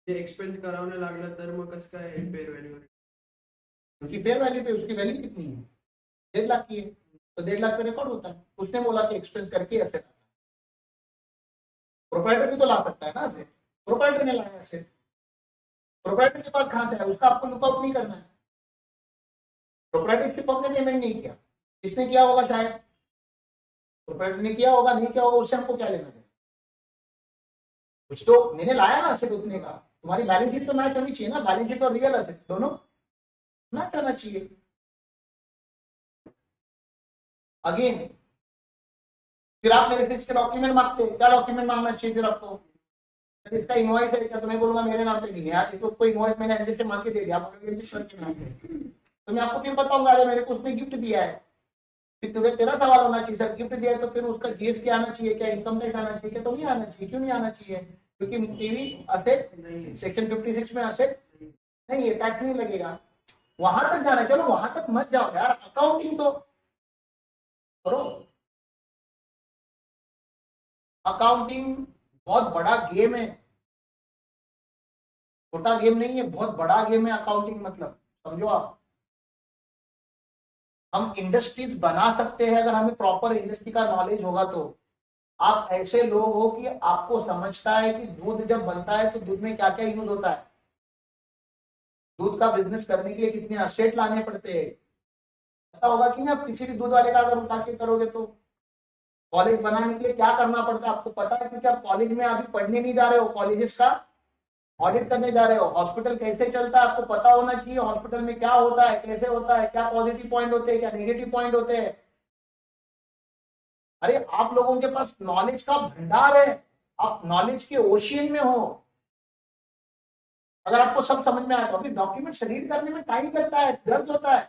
जे एक्सपेंस करावं लागलं तर मग कसं काय फेअर व्हॅल्यू? क्योंकि फेयर वैल्यू पे उसकी वैल्यू कितनी है? 1.5 लाख की है, तो 1.5 लाख पे रिकॉर्ड होता है। उसने बोला कि एक्सपेंस करके ऐसे, प्रोप्राइटर भी तो ला सकता है ना ऐसे, प्रोप्राइटर ने लाया ऐसे। प्रोप्राइटर के पास कहाँ से है? उसका आपको लुकआउट नहीं करना है। प्रोप्राइटरशिप हमने पेमेंट नहीं किया, किसने किया होगा? शायद प्रोप्राइटर ने किया होगा, नहीं किया होगा, उससे हमको क्या लेना है? कुछ तो मैंने लाया ना एसेट उतने का। तुम्हारी बैलेंस शीट तो मैच होनी चाहिए ना, बैलेंस शीट और रियल एसेट दोनों मैच होना चाहिए। अगेन फिर आप मेरे से डॉक्यूमेंट मांगते हो, क्या डॉक्यूमेंट मांगना चाहिए फिर आपको? इसका इनवॉइस है क्या? तो मैं बोलूंगा मेरे नाम पे नहीं है यार, इसको कोई इनवॉइस मैंने एनजी से मांग के दे दिया, आप रजिस्टर के नाम पे। तो मैं आपको फिर बताऊंगा अरे मेरे को उसने गिफ्ट दिया है। फिर तुझे तेरा सवाल होना चाहिए सर गिफ्ट दिया है तो फिर उसका जीएसटी आना चाहिए क्या, इनकम टैक्स आना चाहिए क्या? तो नहीं आना चाहिए। क्यों नहीं आना चाहिए? क्योंकि टीवी असेट सेक्शन 56 में असेट नहीं है, टैक्स नहीं लगेगा। वहां तक जाना, चलो वहां तक मत जाओ यार, अकाउंटिंग तो करो। अकाउंटिंग बहुत बड़ा गेम है, छोटा गेम नहीं है, बहुत बड़ा गेम है अकाउंटिंग। मतलब समझो आप, हम इंडस्ट्रीज बना सकते हैं अगर हमें प्रॉपर इंडस्ट्री का नॉलेज होगा तो। आप ऐसे लोग हो कि आपको समझता है कि दूध जब बनता है तो दूध में क्या क्या यूज होता है, दूध का बिजनेस करने के लिए कितने असेट लाने पड़ते हैं, पता होगा कि ना, आप किसी भी दूध वाले का अगर उठा के करोगे तो कॉलेज बनाने के लिए क्या करना पड़ता है आपको पता है, क्योंकि आप कॉलेज में अभी पढ़ने नहीं जा रहे हो, कॉलेजेस का ऑडिट करने जा रहे हो। हॉस्पिटल कैसे चलता है आपको पता होना चाहिए, हॉस्पिटल में क्या होता है, कैसे होता है, क्या पॉजिटिव पॉइंट होते हैं, क्या नेगेटिव पॉइंट होते हैं। अरे आप लोगों के पास नॉलेज का भंडार है, आप नॉलेज के ओशियन में हो। अगर आपको सब समझ में आया तो, अभी डॉक्यूमेंट रीड करने में टाइम लगता है, दर्द होता है।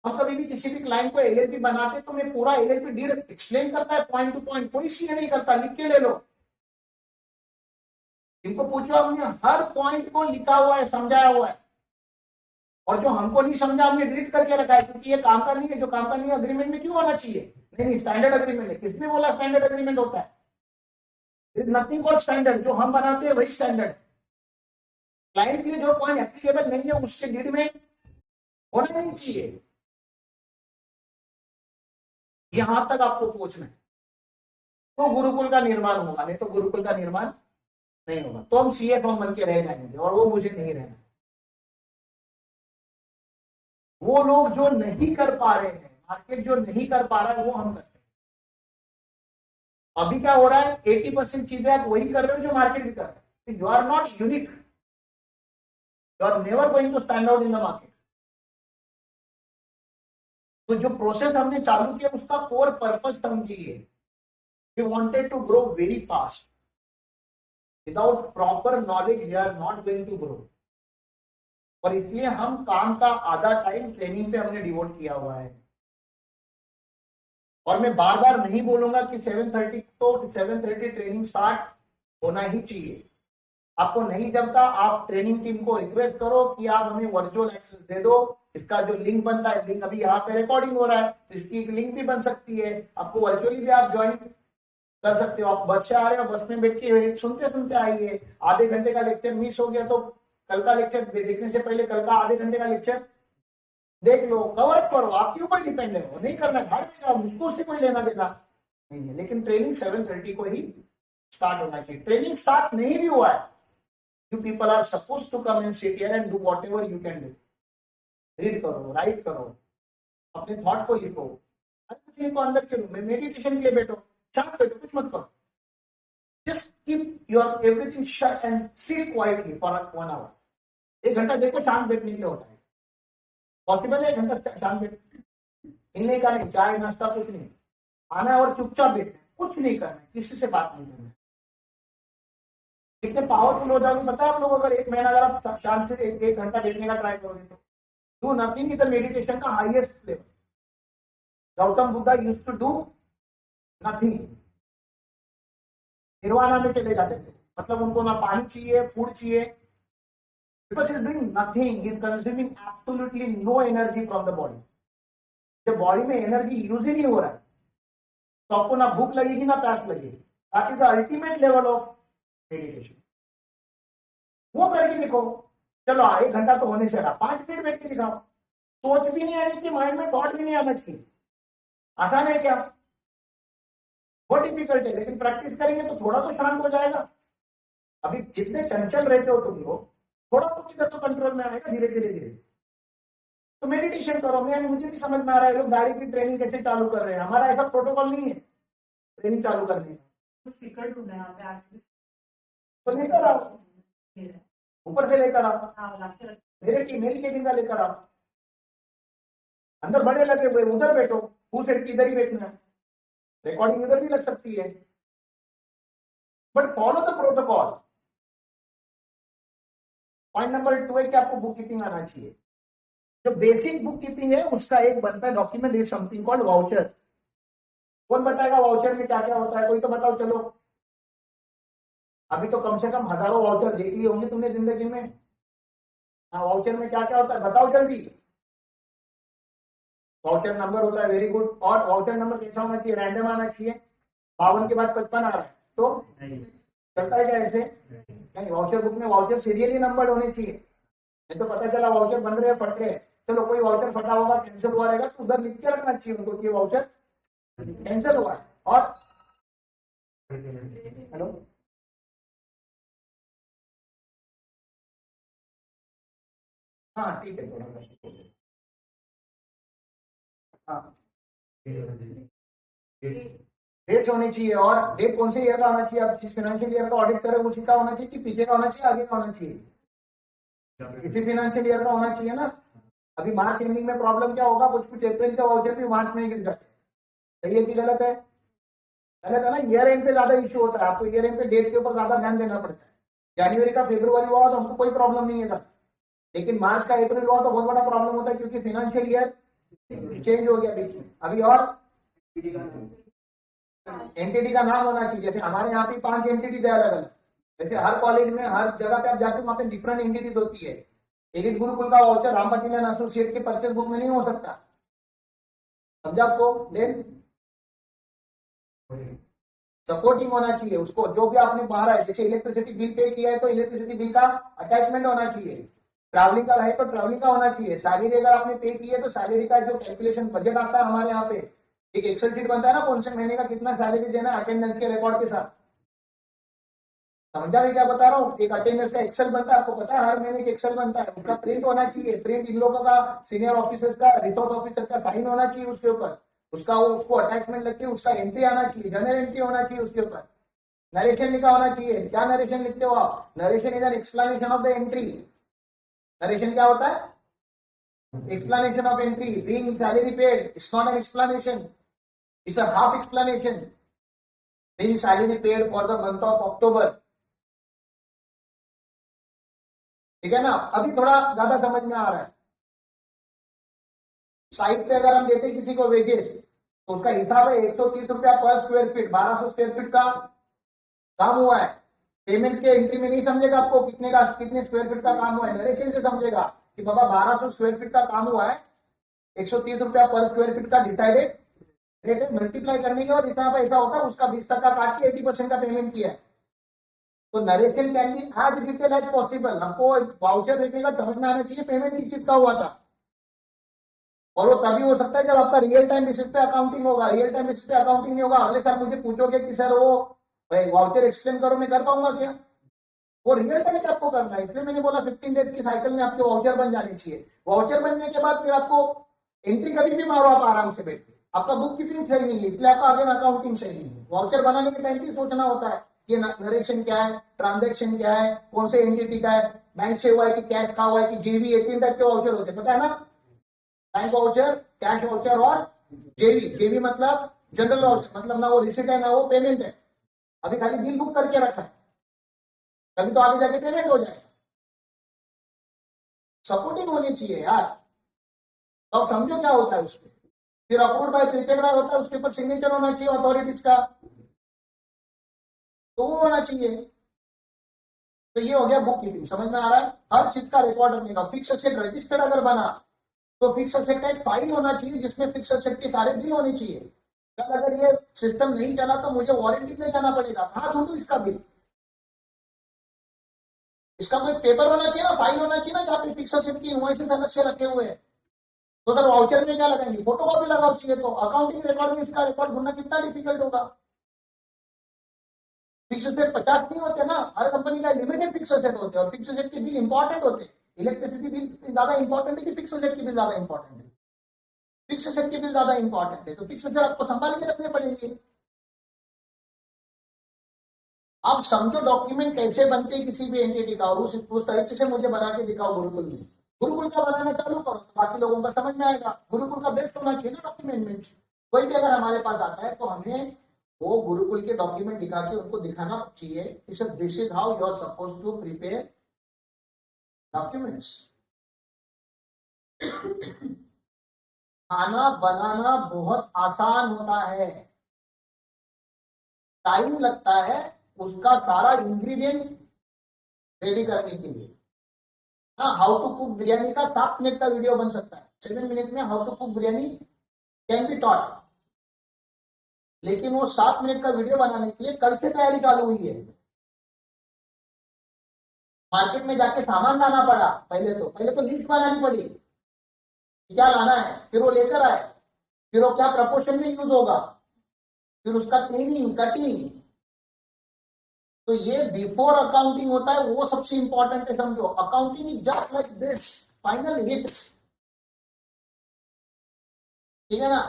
हम कभी भी किसी भी क्लाइंट को एलएलपी बनाते तो मैं पूरा एलएलपी डीड एक्सप्लेन करता है पॉइंट टू पॉइंट, कोई सीए नहीं करता, लिख के ले लो। इनको पूछो, हमने हर पॉइंट को लिखा हुआ है, समझाया हुआ है। और जो हमको नहीं समझा हमने डिलीट करके रखा है, क्योंकि ये काम का नहीं है, जो काम का नहीं है अग्रीमेंट में क्यों होना चाहिए। नहीं नहीं, स्टैंडर्ड अग्रीमेंट है, किसने बोला स्टैंडर्ड अग्रीमेंट होता है। नथिंग कॉल्ड स्टैंडर्ड, जो हम बनाते हैं वही स्टैंडर्ड। क्लाइंट के लिए जो पॉइंट एप्लीकेबल नहीं है उसके डीड में होना नहीं चाहिए। यहां तक आपको पहुंचना है तो गुरुकुल का निर्माण होगा, नहीं तो गुरुकुल का निर्माण नहीं होगा। तो हम सीए फॉर्म बन के रह जाएंगे और वो मुझे नहीं रहना। वो लोग जो नहीं कर पा रहे हैं, मार्केट जो नहीं कर पा रहा है वो हम करते हैं। अभी क्या हो रहा है, 80% चीजें आप वही कर रहे हो जो मार्केट भी कर रहा है। You are not unique, you are never going to stand out in the market. तो जो प्रोसेस हमने चालू किया उसका कोर पर्पस समझिए। We wanted to grow very fast, without proper knowledge we are not going to grow. और इसलिए हम काम का आधा टाइम ट्रेनिंग पे हमने डिवोट किया हुआ है। और मैं बार बार नहीं बोलूंगा कि 7:30 तो 7:30 ट्रेनिंग स्टार्ट होना ही चाहिए। आपको नहीं जमता, आप ट्रेनिंग टीम को रिक्वेस्ट करो कि आप हमें वर्चुअल एक्सेस दे दो। इसका जो लिंक बनता है, लिंक अभी यहाँ पे रिकॉर्डिंग हो रहा है तो इसकी एक लिंक भी बन सकती है, आपको वर्चुअली भी आप ज्वाइन कर सकते हो। आप बस से आ रहे हो, बस में बैठ के सुनते सुनते आइए। आधे घंटे का लेक्चर मिस हो गया तो कल का लेक्चर देखने से पहले कल का आधे घंटे का लेक्चर देख लो, कवर करो। आपके ऊपर डिपेंड है, वो नहीं करना घर में जाओ, मुझको उससे कोई लेना देना नहीं है। लेकिन ट्रेनिंग 7:30 को ही स्टार्ट होना चाहिए। ट्रेनिंग स्टार्ट नहीं भी हुआ है, you people are supposed to come and sit here and do whatever you can do. Read करो, राइट करो, अपने थॉट को लिखो। कुछ नहीं तो अंदर के रूम में मेडिटेशन के लिए बैठो, शांत बैठो, कुछ मत करो। Just keep your everything shut and sit quietly for 1 hour। 1 घंटा देखो शांत बैठने के लिए होता है। पॉसिबल है 1 घंटा शांत बैठ, हिलने का नहीं, चाय नाश्ता कुछ नहीं, आना है और चुपचाप बैठना है, कुछ नहीं करना है, किसी से बात नहीं करना है। कितने पावरफुल हो जाओगे पता है आप लोग, अगर 1 महीना अगर आप शांत से 1 घंटा बैठने का ट्राई करोगे तो। Do nothing is the meditation का highest level. Gautam Buddha used to do nothing, nirvana में चले जाते थे, मतलब उनको ना पानी चाहिए, फूड चाहिए, because is doing nothing, is consuming absolutely no energy from the body. जब बॉडी में एनर्जी यूज ही नहीं हो रहा है तो आपको ना भूख लगेगी ना प्यास लगेगी। That is the ultimate level of meditation. वो करके देखो। चलो 1 घंटा तो होने से रहा, 5 मिनट बैठ के दिखाओ। सोच भी नहीं आनी चाहिए, माइंड में थॉट भी नहीं आना चाहिए। आसान है क्या? बहुत डिफिकल्ट है, लेकिन प्रैक्टिस करेंगे तो थोड़ा तो शांत हो जाएगा। अभी जितने चंचल रहते हो तुम लोग, थोड़ा तो किधर तो कंट्रोल में आएगा धीरे धीरे धीरे। तो मेडिटेशन करो। मैं मुझे नहीं समझ में आ रहा है लोग गाड़ी की ट्रेनिंग कैसे चालू कर रहे हैं। हमारा ऐसा प्रोटोकॉल नहीं है ट्रेनिंग चालू करने का। स्पीकर ढूंढा यहाँ पे आज तो लेकर आओ, ऊपर से लेकर आओ, हाँ, मेरी केबिन का लेकर आओ। अंदर बड़े लगे हुए, उधर बैठो, फुल सेट इधर ही बैठना है, रिकॉर्डिंग इधर भी लग सकती है, but follow the protocol. Point number 2 है कि आपको बुक कीपिंग आना चाहिए। जो बेसिक बुक कीपिंग है उसका एक बनता है document, is something called voucher. कौन बताएगा वाउचर में क्या क्या होता है? कोई तो बताओ चलो। अभी तो कम से कम हजारों वाउचर देख लिए होंगे तुमने जिंदगी में। हाँ, वाउचर में क्या क्या होता है बताओ जल्दी। वाउचर नंबर होता है, वेरी गुड। और वाउचर नंबर कैसा होना चाहिए? रैंडम आना चाहिए। 52 के बाद 55 आ रहा है तो चलता है क्या ऐसे? नहीं, वाउचर बुक में वाउचर सीरियली नंबर होने चाहिए। नहीं तो पता चला वाउचर बन रहे हैं, फट रहे हैं। चलो कोई वाउचर फटा होगा, कैंसिल हुआ रहेगा तो उधर लिख के रखना चाहिए उनको कि वाउचर कैंसिल हुआ है। और हेलो, हाँ ठीक है, थोड़ा हाँ, डेट्स होनी चाहिए। और डेट कौन से ईयर का होना चाहिए? आप जिस फाइनेंशियल ईयर का ऑडिट करें उसी का होना चाहिए कि पीछे का होना चाहिए, आगे का होना चाहिए? इसी फाइनेंशियल ईयर का होना चाहिए ना। अभी मार्च एंडिंग में प्रॉब्लम क्या होगा, कुछ कुछ अप्रैल के वाउचर भी मार्च में ही गिर जाते हैं। सही है कि गलत है? गलत है ना। ईयर एंड पे ज्यादा इश्यू होता है, आपको ईयर एंड पे डेट के ऊपर ज्यादा ध्यान देना पड़ता है। जनवरी का फरवरी हुआ तो हमको कोई प्रॉब्लम नहीं है, लेकिन मार्च का अप्रैल हुआ तो बहुत बड़ा प्रॉब्लम होता है, क्योंकि फाइनेंशियल ईयर चेंज हो गया बीच में। अभी और एंटिटी का नाम होना चाहिए। जैसे हमारे यहाँ पे 5 एंटिटी है अलग अलग, जैसे हर कॉलेज में हर जगह पे आप जाते हो वहां पे डिफरेंट एंटिटी होती है। एलिट गुरुकुल का voucher Ram Patil and associate के परचेज बुक में नहीं हो सकता, समझा आपको? देन सपोर्टिंग होना चाहिए उसको, जो भी आपने बाहर है, जैसे इलेक्ट्रिसिटी बिल पे किया है तो इलेक्ट्रिसिटी बिल का अटैचमेंट होना चाहिए। ट्रैवलिंग का है तो ट्रैवलिंग का होना चाहिए। सैलरी अगर आपने पे की है तो सैलरी का जो कैलकुलेशन बजट आता है हमारे यहाँ पे, एक एक्सेल शीट बनता है ना, कौन से महीने का कितना सैलरी देना है अटेंडेंस के रिकॉर्ड के साथ। समझा मैं क्या बता रहा हूँ? एक अटेंडेंस का एक्सेल बनता है, आपको पता है हर महीने एक एक्सेल बनता है, उसका प्रिंट होना चाहिए। प्रिंट इन लोगों का, सीनियर ऑफिसर का, रिसोर्स ऑफिसर का साइन होना चाहिए उसके ऊपर, उसका उसको अटैचमेंट लग के उसका एंट्री आना चाहिए, जनरल एंट्री होना चाहिए उसके ऊपर। नरेशन लिखा होना चाहिए। क्या नरेशन लिखते हो आप? Narration is an explanation of the entry. Narration क्या होता है? explanation of entry. Being salary paid, it's not an explanation, it's a half explanation. Being salary paid for the month of October. ठीक है ना? अभी थोड़ा ज्यादा समझ में आ रहा है। साइट पे अगर हम देते किसी को वेजेस तो उसका हिसाब है 130 रुपया पर स्क्वायर फीट, 1200 स्क्वायर फीट का काम हुआ है। पेमेंट के एंट्री में नहीं समझेगा आपको कितने स्क्वायर फीट का काम हुआ है, नरेशन से समझेगा कि बाबा 1200 स्क्वायर फीट का काम हुआ है, 130 रुपया पर स्क्वायर फीट का डिसाइडेड रेट है, मल्टीप्लाई करने के बाद इतना पैसा होता है, उसका 20% काट के 80% का पेमेंट किया है। तो narration can be as detail as possible. हमको वाउचर देखने का समझ में आना चाहिए पेमेंट किस चीज का हुआ था, और वो तभी हो सकता है जब आपका रियल टाइम बेसिस पे अकाउंटिंग होगा। रियल टाइम बेसिस पे अकाउंटिंग नहीं होगा, अगले साल मुझे पूछोगे कि सर वो वाउचर एक्सप्लेन करो, मैं कर पाऊंगा क्या? वो रियल टाइम में आपको करना है, इसलिए मैंने बोला 15 डेज की साइकिल में आपके वाउचर बन जाने चाहिए। वाउचर बनने के बाद फिर आपको एंट्री कभी भी मारो आप आराम से बैठ के, आपका बुक कीपिंग सही नहीं है इसलिए आपका आगे अकाउंटिंग सही नहीं है। वाउचर बनाने के टाइम भी सोचना होता है कि नरेशन क्या है, ट्रांजैक्शन क्या है, कौन से एंटिटी का है, बैंक से हुआ है कि कैश का हुआ है कि जेवी, 18 टाइप के वाउचर होते हैं, पता है ना? बैंक वाउचर, कैश वाउचर और जेवी। जेवी मतलब जनरल वाउचर, मतलब ना वो रिसिट है ना वो पेमेंट है, अभी खाली बिल बुक करके रखा है, तभी तो आगे जाके पेमेंट हो जाएगा। सपोर्टिंग होनी चाहिए यार। तो आप समझो क्या होता है उसमें। फिर अप्रूव्ड बाय प्रीपेड बाय होता है, उसके ऊपर सिग्नेचर होना चाहिए अथॉरिटीज का, तो वो होना चाहिए। तो ये हो गया बुक कीपिंग, समझ में आ रहा है? हर चीज का रिकॉर्ड रखने का। फिक्स असेट रजिस्टर अगर बना तो फिक्स असेट का एक फाइल होना चाहिए जिसमें फिक्स असेट के सारे बिल होने चाहिए। कल अगर ये सिस्टम नहीं चला तो मुझे वारंटी में जाना पड़ेगा, कहाँ ढूंढू इसका बिल? इसका कोई पेपर होना चाहिए ना, फाइल होना चाहिए ना, जहाँ पे फिक्स असेट की इनवॉइसेस अलग से रखे हुए हैं। तो सर वाउचर में क्या लगाएंगे? फोटो कॉपी लगाओ चाहिए तो अकाउंटिंग रिकॉर्ड में इसका रिकॉर्ड ढूंढना कितना डिफिकल्ट होगा। फिक्स असेट 50 नहीं होते ना, हर कंपनी का लिमिटेड फिक्स असेट होते हैं, और फिक्स असेट के बिल इंपॉर्टेंट होते हैं। इलेक्ट्रिसिटी बिल ज्यादा इंपॉर्टेंट है कि फिक्स असेट के बिल ज्यादा इंपॉर्टेंट है? फिक्स असेट के बिल ज्यादा इंपॉर्टेंट है, तो फिक्स असेट आपको संभाल के रखने पड़ेंगे। आप समझो डॉक्यूमेंट कैसे बनते हैं किसी भी एंटिटी का, और उस तरीके से मुझे बना के दिखाओ गुरुकुल में। गुरुकुल का बनाना चालू करो तो बाकी लोगों का समझ में आएगा। गुरुकुल का बेस्ट होना चाहिए ना डॉक्यूमेंट में। कोई भी अगर हमारे पास आता है तो हमें वो गुरुकुल के डॉक्यूमेंट दिखा के उनको दिखाना चाहिए कि sir this is how you are suppose to prepare documents. खाना बनाना बहुत आसान होता है, टाइम लगता है उसका सारा इंग्रेडिएंट रेडी करने के लिए। हाँ, हाउ टू कुक बिरयानी का 7 मिनट का वीडियो बन सकता है, 7 मिनट में how to cook biryani can be taught. लेकिन वो 7 मिनट का वीडियो बनाने के लिए कल से तैयारी चालू हुई है। मार्केट में जाके सामान लाना पड़ा, पहले तो लिस्ट बनानी पड़ी क्या लाना है, फिर वो लेकर आए, फिर वो क्या प्रपोर्शन में यूज होगा, फिर उसका क्लीनिंग कटिंग। तो ये बिफोर अकाउंटिंग होता है, वो सबसे इंपॉर्टेंट है। समझो accounting is just like this final hit. ठीक है ना।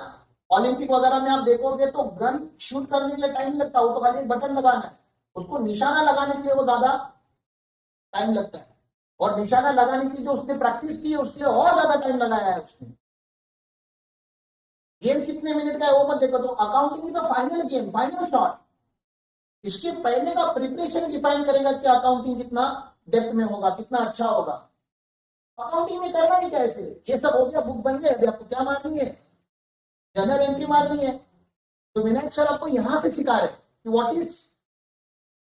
ओलंपिक वगैरह में आप देखोगे तो गन शूट करने के लिए टाइम लगता है, वो तो खाली एक बटन लगाना है, उसको निशाना लगाने के लिए वो ज्यादा टाइम लगता है, और निशाना लगाने के लिए जो उसने प्रैक्टिस की है उसके लिए और ज्यादा टाइम लगाया है उसने। गेम कितने मिनट का है वो मत देखो, तो अकाउंटिंग का फाइनल गेम, फाइनल शॉट, इसके पहले का प्रिपरेशन डिफाइन करेगा कि अकाउंटिंग कितना डेप्थ में होगा, कितना अच्छा होगा। अकाउंटिंग में करना नहीं चाहते, ये सब हो गया, बुक बन गए, अभी आपको क्या मारनी है, जर्नल एंट्री मारनी है। तो विनायक सर आपको यहां से सिखा रहे कि what is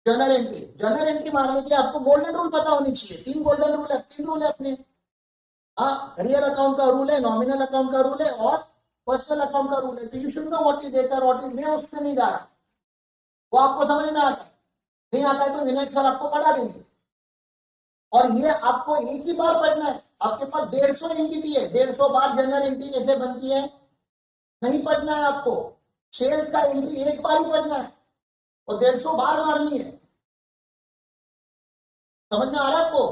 journal entry. Journal entry मारने के लिए आपको गोल्डन रूल पता होनी चाहिए, 3 गोल्डन रूल है, 3 रूल है अपने। हाँ, रियल अकाउंट का रूल है, नॉमिनल अकाउंट का रूल है और पर्सनल अकाउंट का रूल है। तो you should know what is debtor, what is, मैं उसमें नहीं जा रहा, वो आपको समझ में आता है, नहीं आता है तो विनायक सर आपको पढ़ा देंगे। और ये आपको एक ही बार पढ़ना है, आपके पास 150 एंटिटी है, 150 बार जनरल एंट्री कैसे बनती है नहीं पढ़ना है आपको। सेल्स का एंट्री एक बार ही पढ़ना है और 150 बार मारनी है। समझ में आ रहा है आपको?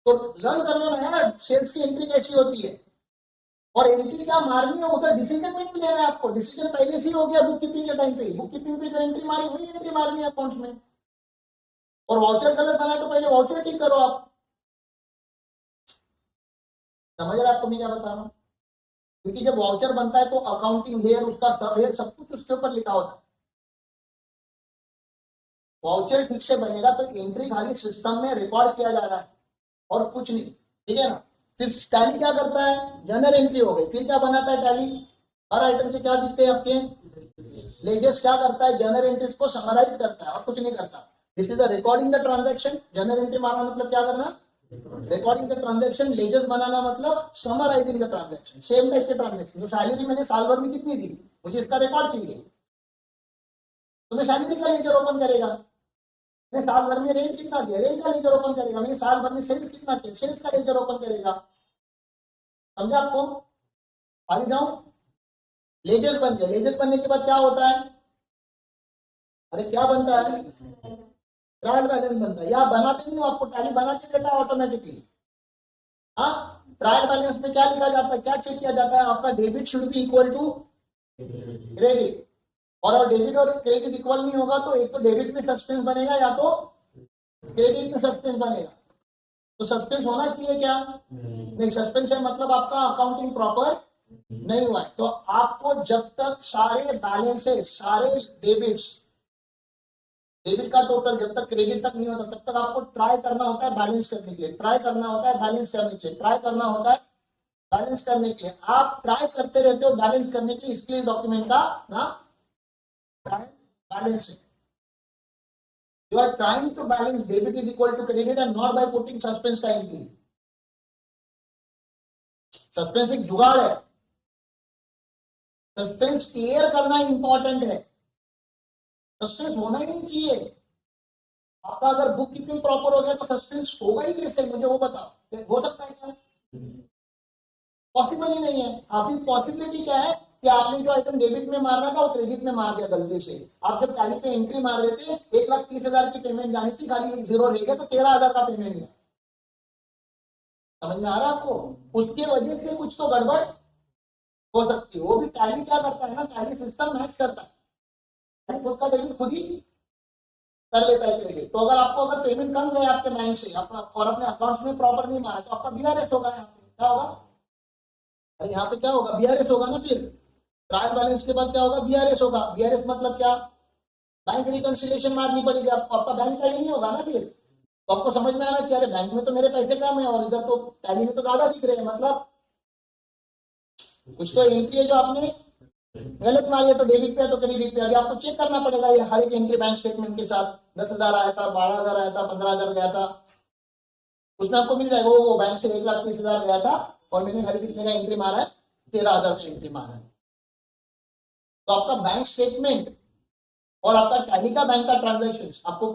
तो लर्न कर लो ना यार, सेल्स की एंट्री कैसी होती है और एंट्री क्या मारनी है, वो तो डिसीजन में नहीं लेना है आपको, डिसीजन पहले से ही हो गया बुक कीपिंग के टाइम पे। बुक कीपिंग पे जो एंट्री मारी वही एंट्री मारनी है अकाउंट्स में। और वाउचर गलत बना तो पहले वाउचर ठीक करो आप। समझ रहे आपको मैं क्या बता रहा हूँ? क्योंकि जब वाउचर बनता है तो अकाउंटिंग हेयर, उसका सब हेयर, सब कुछ उसके ऊपर लिखा होता है। वाउचर ठीक से बनेगा तो एंट्री खाली सिस्टम में रिकॉर्ड किया जा रहा है और कुछ नहीं, ठीक है ना। फिर टैली क्या करता है, जनरल एंट्री हो गई, फिर क्या बनाता है टैली, हर आइटम के क्या दिखते हैं आपके लेजेस, क्या करता है जनरल एंट्रीज को समराइज करता है और कुछ नहीं करता। This is the recording the transaction. General entry मारना मतलब क्या करना, रिकॉर्डिंग द ट्रांजैक्शन। लेजेस बनाना मतलब summarising the transaction. Same type के ट्रांजैक्शन, तो सैलरी मैंने साल भर में कितनी दी, मुझे इसका रिकॉर्ड चाहिए, तो मैं सैलरी का लेजर ओपन करेगा, मैं साल भर में रेंट कितना दिया, रेंट का लेजर ओपन करेगा, मैंने साल भर में सेल्स कितना किया, सेल्स का लेजर ओपन करेगा। समझा आपको? आगे जाऊं, लेजर बन गया, लेजर बनने के बाद क्या होता है, अरे क्या बनता है, ट्रायल बैलेंस बनता है, या बनाते नहीं हो आपको, टैली बना के देता है ऑटोमेटिकली। हाँ, ट्रायल बैलेंस में क्या लिखा जाता है, क्या चेक किया जाता है, आपका debit should be equal to credit, और डेबिट और क्रेडिट इक्वल नहीं होगा तो एक तो डेबिट में सस्पेंस बनेगा या तो क्रेडिट में सस्पेंस बनेगा। तो सस्पेंस होना चाहिए क्या, नहीं, सस्पेंस है मतलब आपका अकाउंटिंग प्रॉपर नहीं हुआ है। तो आपको जब तक सारे बैलेंसेस, सारे डेबिट्स, डेबिट का टोटल जब तक क्रेडिट तक नहीं होता तब तक आपको ट्राई करना होता है बैलेंस करने के लिए, ट्राई करना होता है बैलेंस करने के लिए, ट्राई करना होता है बैलेंस करने के लिए। आप ट्राई करते रहते हो बैलेंस करने के लिए, इसलिए डॉक्यूमेंट का नाम ट्राई बैलेंस है। You are trying to balance debit is equal to credit and not by putting suspense का entry. सस्पेंस एक जुगाड़ है, सस्पेंस क्लियर करना इंपॉर्टेंट है, सस्पेंस होना ही नहीं चाहिए। आपका अगर बुक कीपिंग प्रॉपर हो गया तो सस्पेंस होगा ही कैसे, मुझे वो बताओ, हो सकता है क्या, पॉसिबल ही नहीं है। आपकी पॉसिबिलिटी क्या है कि आपने जो आइटम डेबिट में मार रहा था वो क्रेडिट में मार दिया गलती से। आप जब टैली पे एंट्री मार रहे थे 1,30,000 की पेमेंट जानी थी, खाली 0 रह गया तो 13,000 का पेमेंट गया। समझ में आ रहा है आपको? उसके वजह से कुछ तो गड़बड़ हो सकती है। वो भी टैली क्या करता है ना, टैली सिस्टम मैच करता है, टैली खुद का डेबिट खुद ही कर लेता है क्रेडिट। तो अगर आपको अगर पेमेंट कम गए आपके बैंक से और अपने अकाउंट में प्रॉपर नहीं मारा तो आपका बीआरएस होगा। यहाँ पे क्या होगा, अरे यहाँ पे क्या होगा, बीआरएस होगा ना। फिर ट्रायल बैलेंस के बाद क्या होगा, बीआरएस होगा। बीआरएस मतलब क्या, बैंक रिकंसिलिएशन मारनी पड़ेगी आपको, आपका बैंक का ही नहीं होगा ना फिर। तो आपको समझ में आना चाहिए, अरे बैंक में तो मेरे पैसे कम है और इधर तो टैली में तो ज्यादा दिख रहे हैं, मतलब कुछ तो एंट्री है जो आपने गलत मारी है, तो डेबिट पे है तो क्रेडिट पे। अभी आपको चेक करना पड़ेगा ये हर एक एंट्री बैंक स्टेटमेंट के साथ, 10,000 आया था, 12,000 आया था, 15,000 गया था, उसमें आपको मिल जाएगा वो बैंक से 1,30,000 गया था और मैंने हर कितने का एंट्री मारा है, 13,000 का एंट्री मारा है। तो आपका बैंक स्टेटमेंट और आपका टैली का बैंक का ट्रांजैक्शन आपको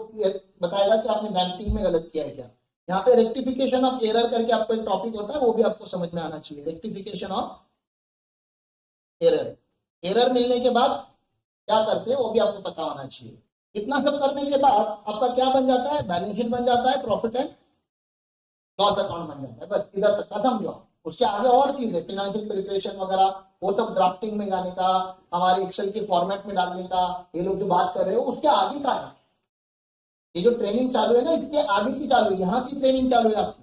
बताएगा कि आपने बैंकिंग में गलत किया है क्या। यहाँ पे रेक्टिफिकेशन ऑफ एरर करके आपको एक टॉपिक होता है, वो भी आपको समझ में आना चाहिए, रेक्टिफिकेशन ऑफ एरर। एरर मिलने के बाद क्या करते हैं वो भी आपको पता होना चाहिए। इतना सब करने के बाद आपका क्या बन जाता है, बैलेंस शीट बन जाता है, प्रॉफिट एंड लॉस अकाउंट बन जाता है। बस इधर तक का समझो। उसके आगे और चीज है, फिनेंशियल प्रिपरेशन वगैरह, वो सब ड्राफ्टिंग में जाने का, हमारे एक्सेल के फॉर्मेट में डालने का, ये लोग जो बात कर रहे हो उसके आगे का है। ये जो ट्रेनिंग चालू है ना, इसके आगे की चालू है, यहाँ की ट्रेनिंग चालू है आपकी।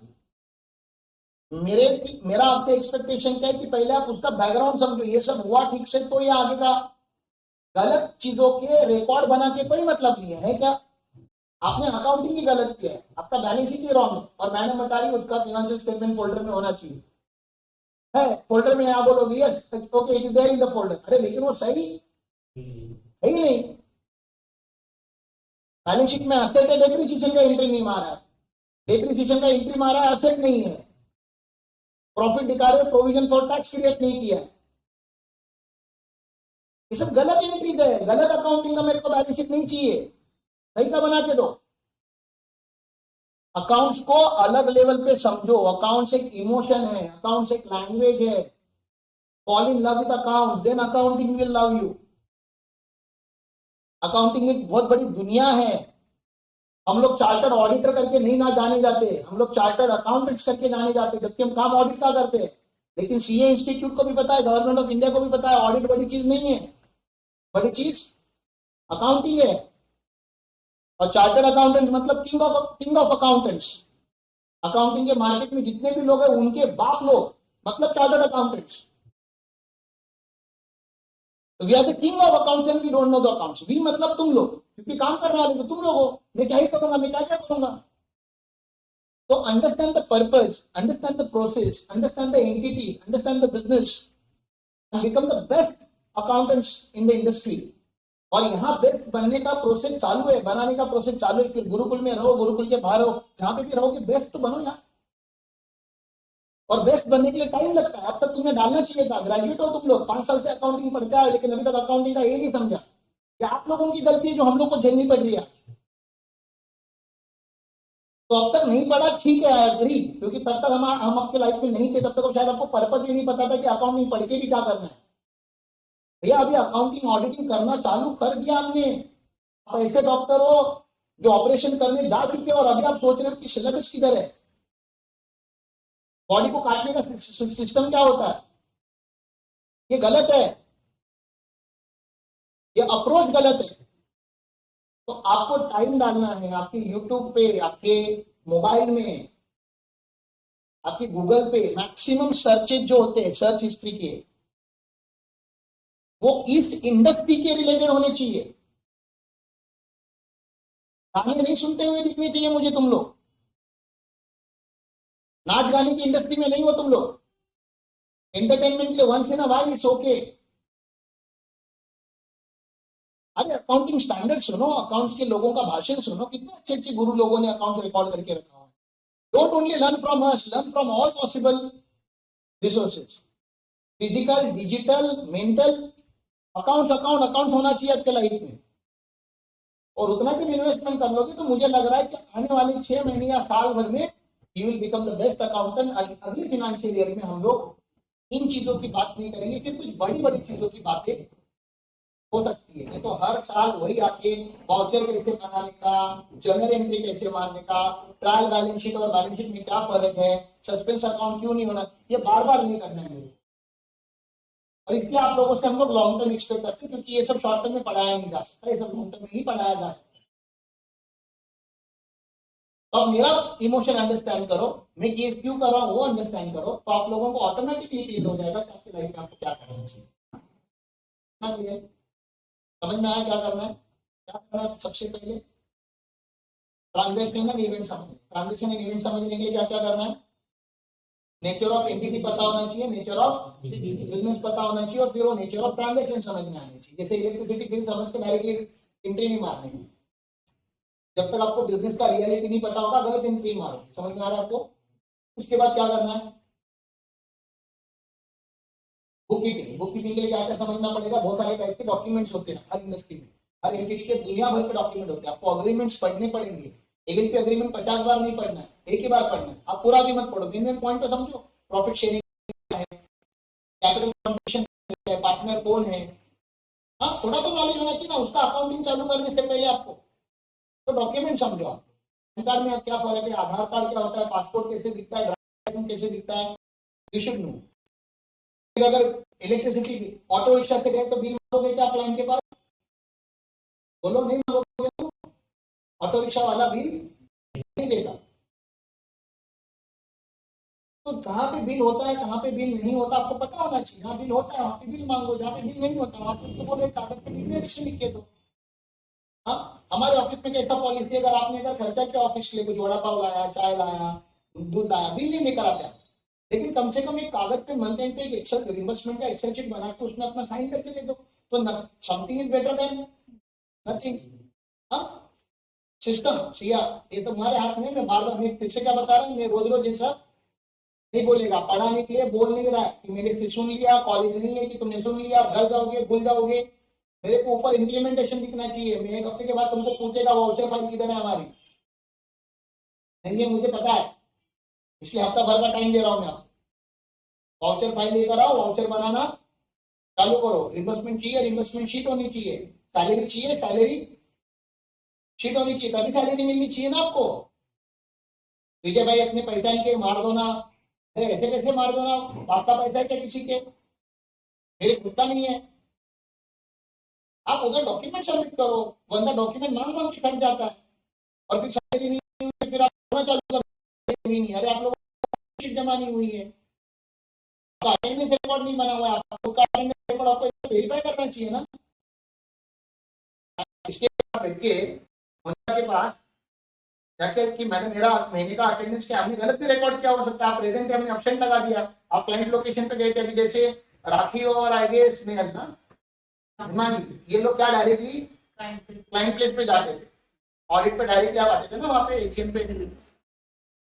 मेरा आपसे एक्सपेक्टेशन क्या है कि पहले आप उसका बैकग्राउंड समझो, ये सब हुआ ठीक से तो ये आगे का। गलत चीजों के रिकॉर्ड बना के कोई मतलब नहीं है क्या? आपने अकाउंटिंग भी गलत किया है, आपका बैलेंस शीट भी रॉन्ग है, और मैडम बता रही है उसका फिनेंशियल स्टेटमेंट फोल्डर में होना चाहिए। है फोल्डर में, आप बोलोगे yes okay it is there in the folder, अरे लेकिन वो सही है ही नहीं। बैलेंस शीट में असेट है, डेप्रिसिएशन का एंट्री नहीं मारा है, डेप्रिसिएशन का एंट्री मारा है, असेट नहीं है। प्रॉफिट दिखा रहे, प्रोविजन फॉर टैक्स क्रिएट नहीं किया। ये सब गलत एंट्री है, गलत अकाउंटिंग का मेरे को बैलेंस शीट नहीं चाहिए, सही का बना के दो। अकाउंट्स को अलग लेवल पे समझो, अकाउंट्स एक इमोशन है, अकाउंट्स एक लैंग्वेज है। Fall in love with account, then accounting will love you. Accounting एक बहुत बड़ी दुनिया है। हम लोग चार्टर्ड ऑडिटर करके नहीं ना जाने जाते, हम लोग चार्टर्ड अकाउंटेंट्स करके जाने जाते, जबकि हम काम ऑडिट का करते हैं। लेकिन सीए इंस्टीट्यूट को भी पता है, गवर्नमेंट ऑफ इंडिया को भी पता है, ऑडिट बड़ी चीज नहीं है, बड़ी चीज अकाउंटिंग है। और चार्टर्ड अकाउंटेंट मतलब किंग ऑफ अकाउंटेंट्स। अकाउंटिंग के मार्केट में जितने भी लोग हैं उनके बाप लोग मतलब chartered accountants. We are the king of accounts and we don't know the accounts. We मतलब तुम लोग, क्योंकि काम करने वाले तो तुम लोग हो। मैं क्या ही करूंगा, मैं क्या क्या करूंगा। तो understand the purpose, understand the process, understand the entity, understand the business and become the best accountants in the industry. और यहाँ बेस्ट बनने का प्रोसेस चालू है, बनाने का प्रोसेस चालू है। कि गुरुकुल में रहो, गुरुकुल के बाहर हो, जहां पे भी रहोगे बेस्ट तो बनो यार। और बेस्ट बनने के लिए टाइम लगता है, अब तक तुम्हें डालना चाहिए था। ग्रेजुएट हो तुम लोग, 5 साल से अकाउंटिंग पढ़ते हैं, लेकिन अभी तक अकाउंटिंग का ये नहीं समझा। ये आप लोगों की गलती है जो हम लोग को झेलनी पड़ रही है। तो अब तक नहीं पढ़ा, ठीक है, आई एग्री, क्योंकि तब तक हम आपके लाइफ में नहीं थे, तब तक शायद आपको पर्पज ही नहीं पता था कि अकाउंटिंग पढ़ के भी क्या करना है। भैया अभी अकाउंटिंग ऑडिटिंग करना चालू कर दिया हमने। आप ऐसे डॉक्टर हो जो ऑपरेशन करने जा चुके हो और अभी आप सोच रहे हो कि सिलेबस किधर है। बॉडी को काटने का सिस्टम क्या होता है, ये गलत है, ये अप्रोच गलत है। तो आपको टाइम डालना है, आपके यूट्यूब पे, आपके मोबाइल में, आपके गूगल पे मैक्सिमम सर्चेज जो होते हैं सर्च हिस्ट्री के, वो इस इंडस्ट्री के रिलेटेड होने चाहिए। गाने नहीं सुनते हुए दिखने चाहिए मुझे तुम लोग। नाच गाने की इंडस्ट्री में नहीं हो तुम लोग। एंटरटेनमेंट के लिए once in a while it's okay. अरे अकाउंटिंग स्टैंडर्ड सुनो, अकाउंट्स के लोगों का भाषण सुनो, कितने अच्छे अच्छे गुरु लोगों ने अकाउंट रिकॉर्ड करके रखा है। Don't only learn from us, learn from all possible resources, physical, digital, mental. Account account account होना चाहिए आपके लाइफ में। और उतना भी इन्वेस्टमेंट कर लोगे तो मुझे लग रहा है कि आने वाले 6 महीने या साल भर में you will become the best accountant. अगले फाइनेंशियल ईयर में हम लोग इन चीजों की बात नहीं करेंगे, फिर कुछ बड़ी बड़ी चीजों की बातें हो सकती है। नहीं तो हर साल वही आके वाउचर कैसे बनाने का, जर्नल एंट्री कैसे मारने का, ट्रायल बैलेंस शीट और बैलेंस शीट में क्या फर्क है, सस्पेंस अकाउंट क्यों नहीं होना, ये बार बार नहीं करना है। और इसलिए आप लोगों से हम लोग लॉन्ग टर्म एक्सपेक्ट करते हैं, क्योंकि ये सब शॉर्ट टर्म में पढ़ाया नहीं जा सकता, ये सब लॉन्ग टर्म में ही पढ़ाया जा सकता। तो अब मेरा इमोशन अंडरस्टैंड करो, मैं ये क्यों कर रहा हूँ वो अंडरस्टैंड करो, तो आप लोगों को ऑटोमेटिकली क्लियर हो जाएगा कि आपकी लाइफ में आपको क्या करना चाहिए। समझ में आया क्या करना है? क्या करना है? सबसे पहले ट्रांजेक्शन एंड इवेंट समझ, ट्रांजेक्शन एंड इवेंट समझने के लिए क्या क्या करना है? नेचर ऑफ एंटिटी पता होना चाहिए, नेचर ऑफ बिजनेस पता होना चाहिए, और फिर वो नेचर ऑफ ट्रांजेक्शन समझ में आनी चाहिए। जैसे इलेक्ट्रिसिटी बिल समझ के डायरेक्टली एंट्री नहीं मारनी है। जब तक आपको बिजनेस का रियलिटी नहीं पता होगा गलत एंट्री मारो। समझ में आ रहा है आपको? उसके बाद क्या करना है? बुक कीपिंग, बुक कीपिंग के लिए क्या क्या समझना पड़ेगा? बहुत सारे टाइप के डॉक्यूमेंट्स होते हैं हर इंडस्ट्री में, हर एंटिटी के दुनिया भर के डॉक्यूमेंट होते हैं। आपको अग्रीमेंट्स पढ़ने पड़ेंगे, एक अग्रीमेंट 50 बार नहीं पढ़ना है, एक ही बार पढ़ना है। आप पूरा भी मत पढ़ो, मेन पॉइंट तो समझो। प्रॉफिट शेयरिंग है, कैपिटल कॉन्ट्रीब्यूशन है, पार्टनर कौन है, हाँ थोड़ा तो नॉलेज होना चाहिए ना उसका। अकाउंटिंग चालू करने से पहले आपको तो डॉक्यूमेंट समझो। आप पैन कार्ड में क्या फर्क है, आधार कार्ड क्या होता है, पासपोर्ट कैसे दिखता है, ड्राइविंग लाइसेंस कैसे दिखता है, यू शुड नो। फिर अगर इलेक्ट्रिसिटी ऑटो रिक्शा से गए तो बिल मांगोगे क्या क्लाइंट के पास? बोलो नहीं मांगोगे ना? ऑटो रिक्शा वाला बिल नहीं देगा। तो जहाँ पे बिल होता है कहाँ पे बिल नहीं होता आपको पता होना चाहिए। जहाँ बिल होता है वहाँ पे बिल मांगो, जहाँ पे बिल नहीं होता वहाँ पे उसको बोलो कागज पे डिक्लेरेशन लिख के दो। हाँ, हमारे ऑफिस में कैसा पॉलिसी है, अगर आपने अगर खर्चा किया ऑफिस के लिए, कुछ वड़ा पाव लाया, चाय लाया, दूध लाया, बिल नहीं लेकर आते आप, लेकिन कम से कम एक कागज पे मंथ एंड पे एक एक्सेल रिइंबर्समेंट का एक्सेल शीट बना के उसमें अपना साइन करके दे दो, तो something is better than nothing. हाँ, सिस्टम सिया ये तो हमारे हाथ में। मैं बार बार मैं फिर से क्या बता रहा हूँ, मैं रोज रोज जैसा नहीं बोलेगा, पढ़ाने के लिए बोल नहीं रहा है कि मैंने फिर सुन लिया, कॉलेज नहीं है कि तुमने सुन लिया, घर जाओगे भूल जाओगे। मेरे को ऊपर इम्प्लीमेंटेशन दिखना चाहिए। मैं एक हफ्ते के बाद तुमको पूछेगा वाउचर फाइल किधर है हमारी, नहीं है मुझे पता है, इसलिए हफ्ता भर का टाइम दे रहा हूँ मैं आपको। वाउचर फाइल लेकर आओ, वाउचर बनाना चालू करो। रिइंबर्समेंट चाहिए, रिइंबर्समेंट शीट होनी चाहिए। सैलरी चाहिए, सैलरी शीट होनी चाहिए, तभी सैलरी मिलनी चाहिए ना आपको। विजय भाई अपने पहचान के मार दो ना, अरे ऐसे कैसे मार दो ना, आपका पैसा है क्या किसी के? मेरे खुद का नहीं है। आप उधर डॉक्यूमेंट सबमिट करो, बंदा डॉक्यूमेंट मांग मांग के थक जाता है, और फिर सैलरी नहीं हुई, फिर आप बोलना चालू कर नहीं, अरे आप लोगों को शीट जमा नहीं हुई है, अटेंडेंस रिकॉर्ड नहीं बना हुआ है, आपको अटेंडेंस रिकॉर्ड आपको वेरीफाई करना चाहिए ना। इसके बाद बैठ के मुन्ना के पास जाके कि मैडम मेरा महीने का अटेंडेंस क्या, हमने गलत भी रिकॉर्ड किया हो सकता है, आप प्रेजेंट है हमने एब्सेंट लगा दिया, आप क्लाइंट लोकेशन पे गए थे, अभी जैसे राखी और आई गेस स्नेहल ना हिमानी, ये लोग क्या डायरेक्टली क्लाइंट प्लेस पे जाते थे, ऑडिट पे डायरेक्टली आप आते थे ना वहाँ पे एजीएम पे,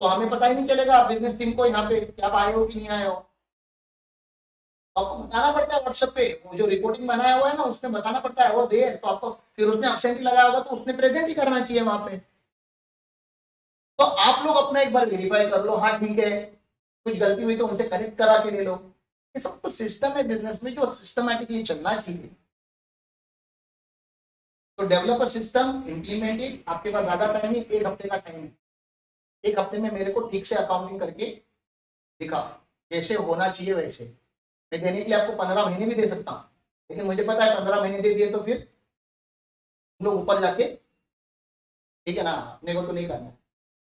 तो हमें पता ही नहीं चलेगा बिजनेस टीम को यहाँ पे कि आप आए हो कि नहीं आए हो। तो आपको बताना पड़ता है व्हाट्सएप पे, वो जो रिपोर्टिंग बनाया हुआ है ना उसमें बताना पड़ता है वो दे, तो आपको फिर उसने एब्सेंट ही लगाया होगा तो उसने प्रेजेंट ही करना चाहिए वहां पे। तो आप लोग अपना एक बार वेरीफाई कर लो, हाँ ठीक है, कुछ गलती हुई तो उनसे करेक्ट करा के ले लो। ये सब कुछ सिस्टम है बिजनेस में जो सिस्टमैटिकली चलना चाहिए। तो develop a system, implement it. आपके पास ज्यादा टाइम नहीं, एक हफ्ते का टाइम है, एक हफ्ते में मेरे को ठीक से अकाउंटिंग करके दिखा, जैसे होना चाहिए वैसे। मैं देने के लिए आपको 15 महीने भी दे सकता हूँ, लेकिन मुझे पता है 15 महीने दे दिए तो फिर हम लोग ऊपर जाके, ठीक है ना, अपने को तो नहीं करना है।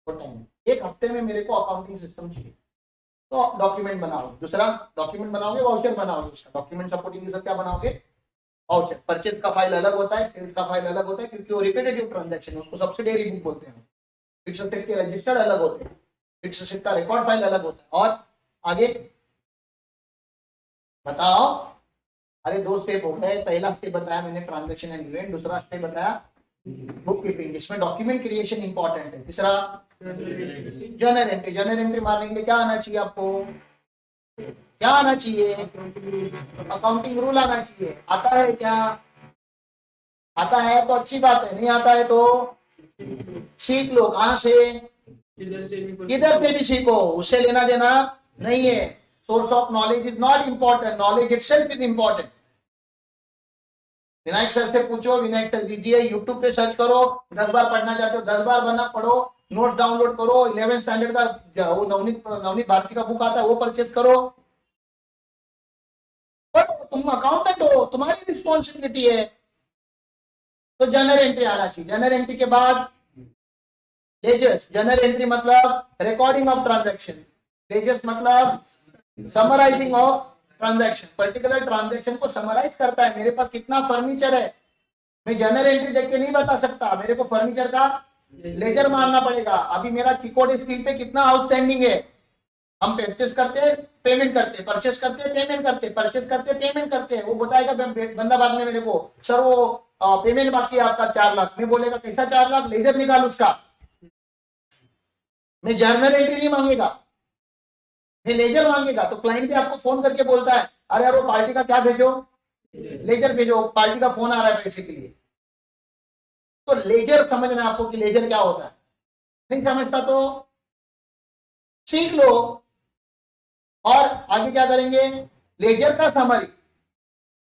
टाइम एक हफ्ते में मेरे को अकाउंटिंग सिस्टम चाहिए। तो डॉक्यूमेंट बनाओ, दूसरा डॉक्यूमेंट बनाओगे, वाउचर बनाओगे, उसका डॉक्यूमेंट सपोर्टिंग यूजर क्या बनाओगे, वाउचर। परचेज का फाइल अलग होता है, सेल्स का फाइल अलग होता है, क्योंकि वो रिपीटेटिव ट्रांजैक्शन, उसको सब्सिडियरी बुक बोलते हैं। फिक्स असेट के रजिस्टर्ड अलग होते हैं, फिक्स असेट का रिकॉर्ड फाइल अलग होता है। और आगे बताओ, अरे 2 स्टेप हो गए। पहला स्टेप बताया मैंने ट्रांजैक्शन एंड इवेंट, दूसरा स्टेप बताया बुक कीपिंग, जिसमें डॉक्यूमेंट क्रिएशन इंपॉर्टेंट है। तीसरा जर्नल एंट्री। जर्नल एंट्री मारने के लिए क्या आना चाहिए आपको, क्या आना चाहिए, अकाउंटिंग रूल आना चाहिए। आता है क्या, आता है तो अच्छी बात है, नहीं आता है तो सीख लो। कहां से, किधर से भी सीखो, उससे लेना देना नहीं है। Source of knowledge is not important, knowledge itself is important. Vinayak sir से पूछो, विनायक सर दीजिए, यूट्यूब पे सर्च करो, 10 बार पढ़ना चाहते हो 10 बार बना पढ़ो, नोट डाउनलोड करो, 11th स्टैंडर्ड का वो नवनीत भारती का बुक आता है वो परचेज करो, पढ़ो। तुम अकाउंटेंट हो, तुम्हारी रिस्पॉन्सिबिलिटी है। तो जर्नल एंट्री आना चाहिए। जर्नल एंट्री के बाद लेजर्स। जर्नल एंट्री मतलब रिकॉर्डिंग ऑफ ट्रांजैक्शन, लेजर्स मतलब summarising of transaction, particular transaction को समराइज करता है। मेरे पास कितना फर्नीचर है, मैं जर्नल एंट्री देख के नहीं बता सकता, मेरे को फर्नीचर का लेजर मानना पड़ेगा। अभी मेरा चिकोड स्क्रीन पे कितना आउटस्टैंडिंग है, हम परचेस करते पेमेंट करते, परचेस करते पेमेंट करते, परचेस करते पेमेंट करते, वो बताएगा बंदा बाद में मेरे को, सर वो पेमेंट बाकी है आपका 4 लाख। मैं बोलेगा कैसा 4 लाख, लेजर निकाल उसका। मैं जर्नल एंट्री नहीं मांगेगा, मैं लेजर मांगेगा। तो क्लाइंट भी आपको फोन करके बोलता है, अरे यार वो पार्टी का क्या भेजो, लेजर भेजो, पार्टी का फोन आ रहा है पैसे के लिए। तो लेजर समझना आपको कि लेजर क्या होता है, नहीं समझता तो सीख लो। और आगे क्या करेंगे, लेजर का समरी।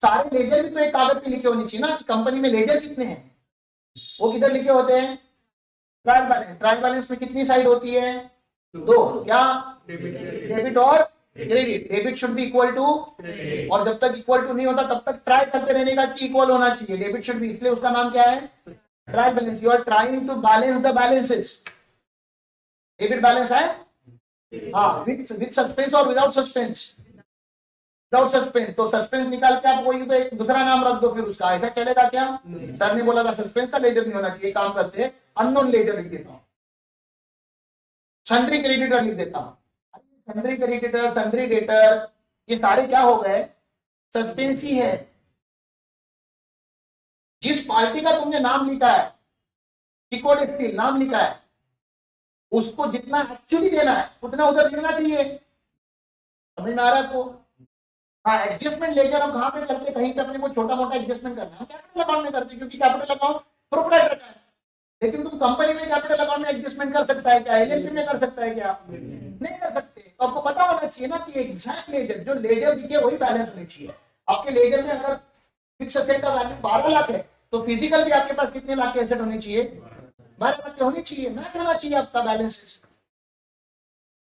सारे लेजर भी तो एक कागज पे लिखे होने चाहिए ना कि कंपनी में लेजर कितने हैं, वो किधर लिखे होते हैं, ट्रायल बैलेंस। ट्रायल बैलेंस में कितनी साइड होती है, 2, क्या, डेबिट और credit, debit should be equal to, और जब तक इक्वल टू नहीं होता तब तक ट्राई करते रहने का कि इक्वल होना चाहिए। डेबिट शुड बी, इसलिए उसका नाम क्या है, trial balance. You are trying to balance the balances. Debit balance है, हाँ, विद सस्पेंस और विदाउट सस्पेंस। विदाउट सस्पेंस, तो सस्पेंस निकाल के आप वही पे दूसरा नाम रख दो, फिर उसका ऐसा चलेगा क्या? सर ने बोला था सस्पेंस का लेजर नहीं होना चाहिए, काम करते हैं अननोन लेजर लिख देता हूं, सन्ड्री क्रेडिटर लिख देता हूं। सन्ड्री क्रेडिटर, सन्ड्री डेटर, ये सारे क्या हो गए, सस्पेंस ही है। जिस पार्टी का तुमने नाम लिखा है, टिकोड स्टील नाम लिखा है, उसको जितना एक्चुअली देना है उतना उधर देना चाहिए। समझ में आ रहा है आपको? हाँ, एडजस्टमेंट लेकर हम कहां पे करते, कहीं पे अपने को छोटा मोटा एडजस्टमेंट करना है, कैपिटल अकाउंट में करते, क्योंकि कैपिटल अकाउंट प्रोप्राइटर का है। लेकिन तुम कंपनी में कैपिटल अकाउंट में एडजस्टमेंट कर सकता है क्या? एलएलपी में कर सकता है क्या? नहीं कर सकते। तो आपको पता होना चाहिए ना कि एग्जैक्ट लेजर, जो लेजर दिखे वही बैलेंस होनी चाहिए। आपके लेजर में अगर फिक्स एसेट का वैल्यू 12 लाख है, तो फिजिकल भी आपके पास कितने लाख के एसेट होने चाहिए? 12 लाख के होने चाहिए। मैच होना चाहिए आपका बैलेंस।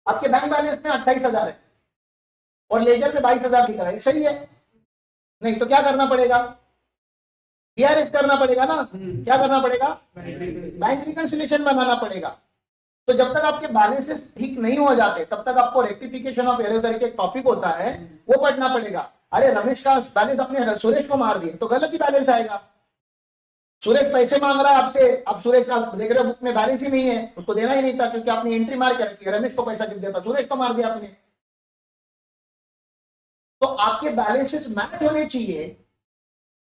आपके बैंक बैलेंस में 28,000 है और लेजर में 22,000 दिख रहा है, सही है? नहीं तो क्या करना पड़ेगा? बीआरएस करना पड़ेगा ना। क्या करना पड़ेगा? बैंक रिकंसिलिएशन बनाना पड़ेगा। तो जब तक आपके बैलेंसेस ठीक नहीं हो जाते तब तक आपको रेक्टिफिकेशन ऑफ एरर करके एक टॉपिक होता है, वो पढ़ना पड़ेगा। अरे रमेश का बैलेंस अपने सुरेश को मार दिए तो गलत ही बैलेंस आएगा। सुरेश पैसे मांग रहा है आपसे, अब सुरेश का देख रहे हो बुक में बैलेंस ही नहीं है, उसको देना ही नहीं था क्योंकि आपने एंट्री मार के रखी है। रमेश को पैसा क्यों देता? सुरेश को मार दिया आपने। तो आपके बैलेंसेस मैच होने चाहिए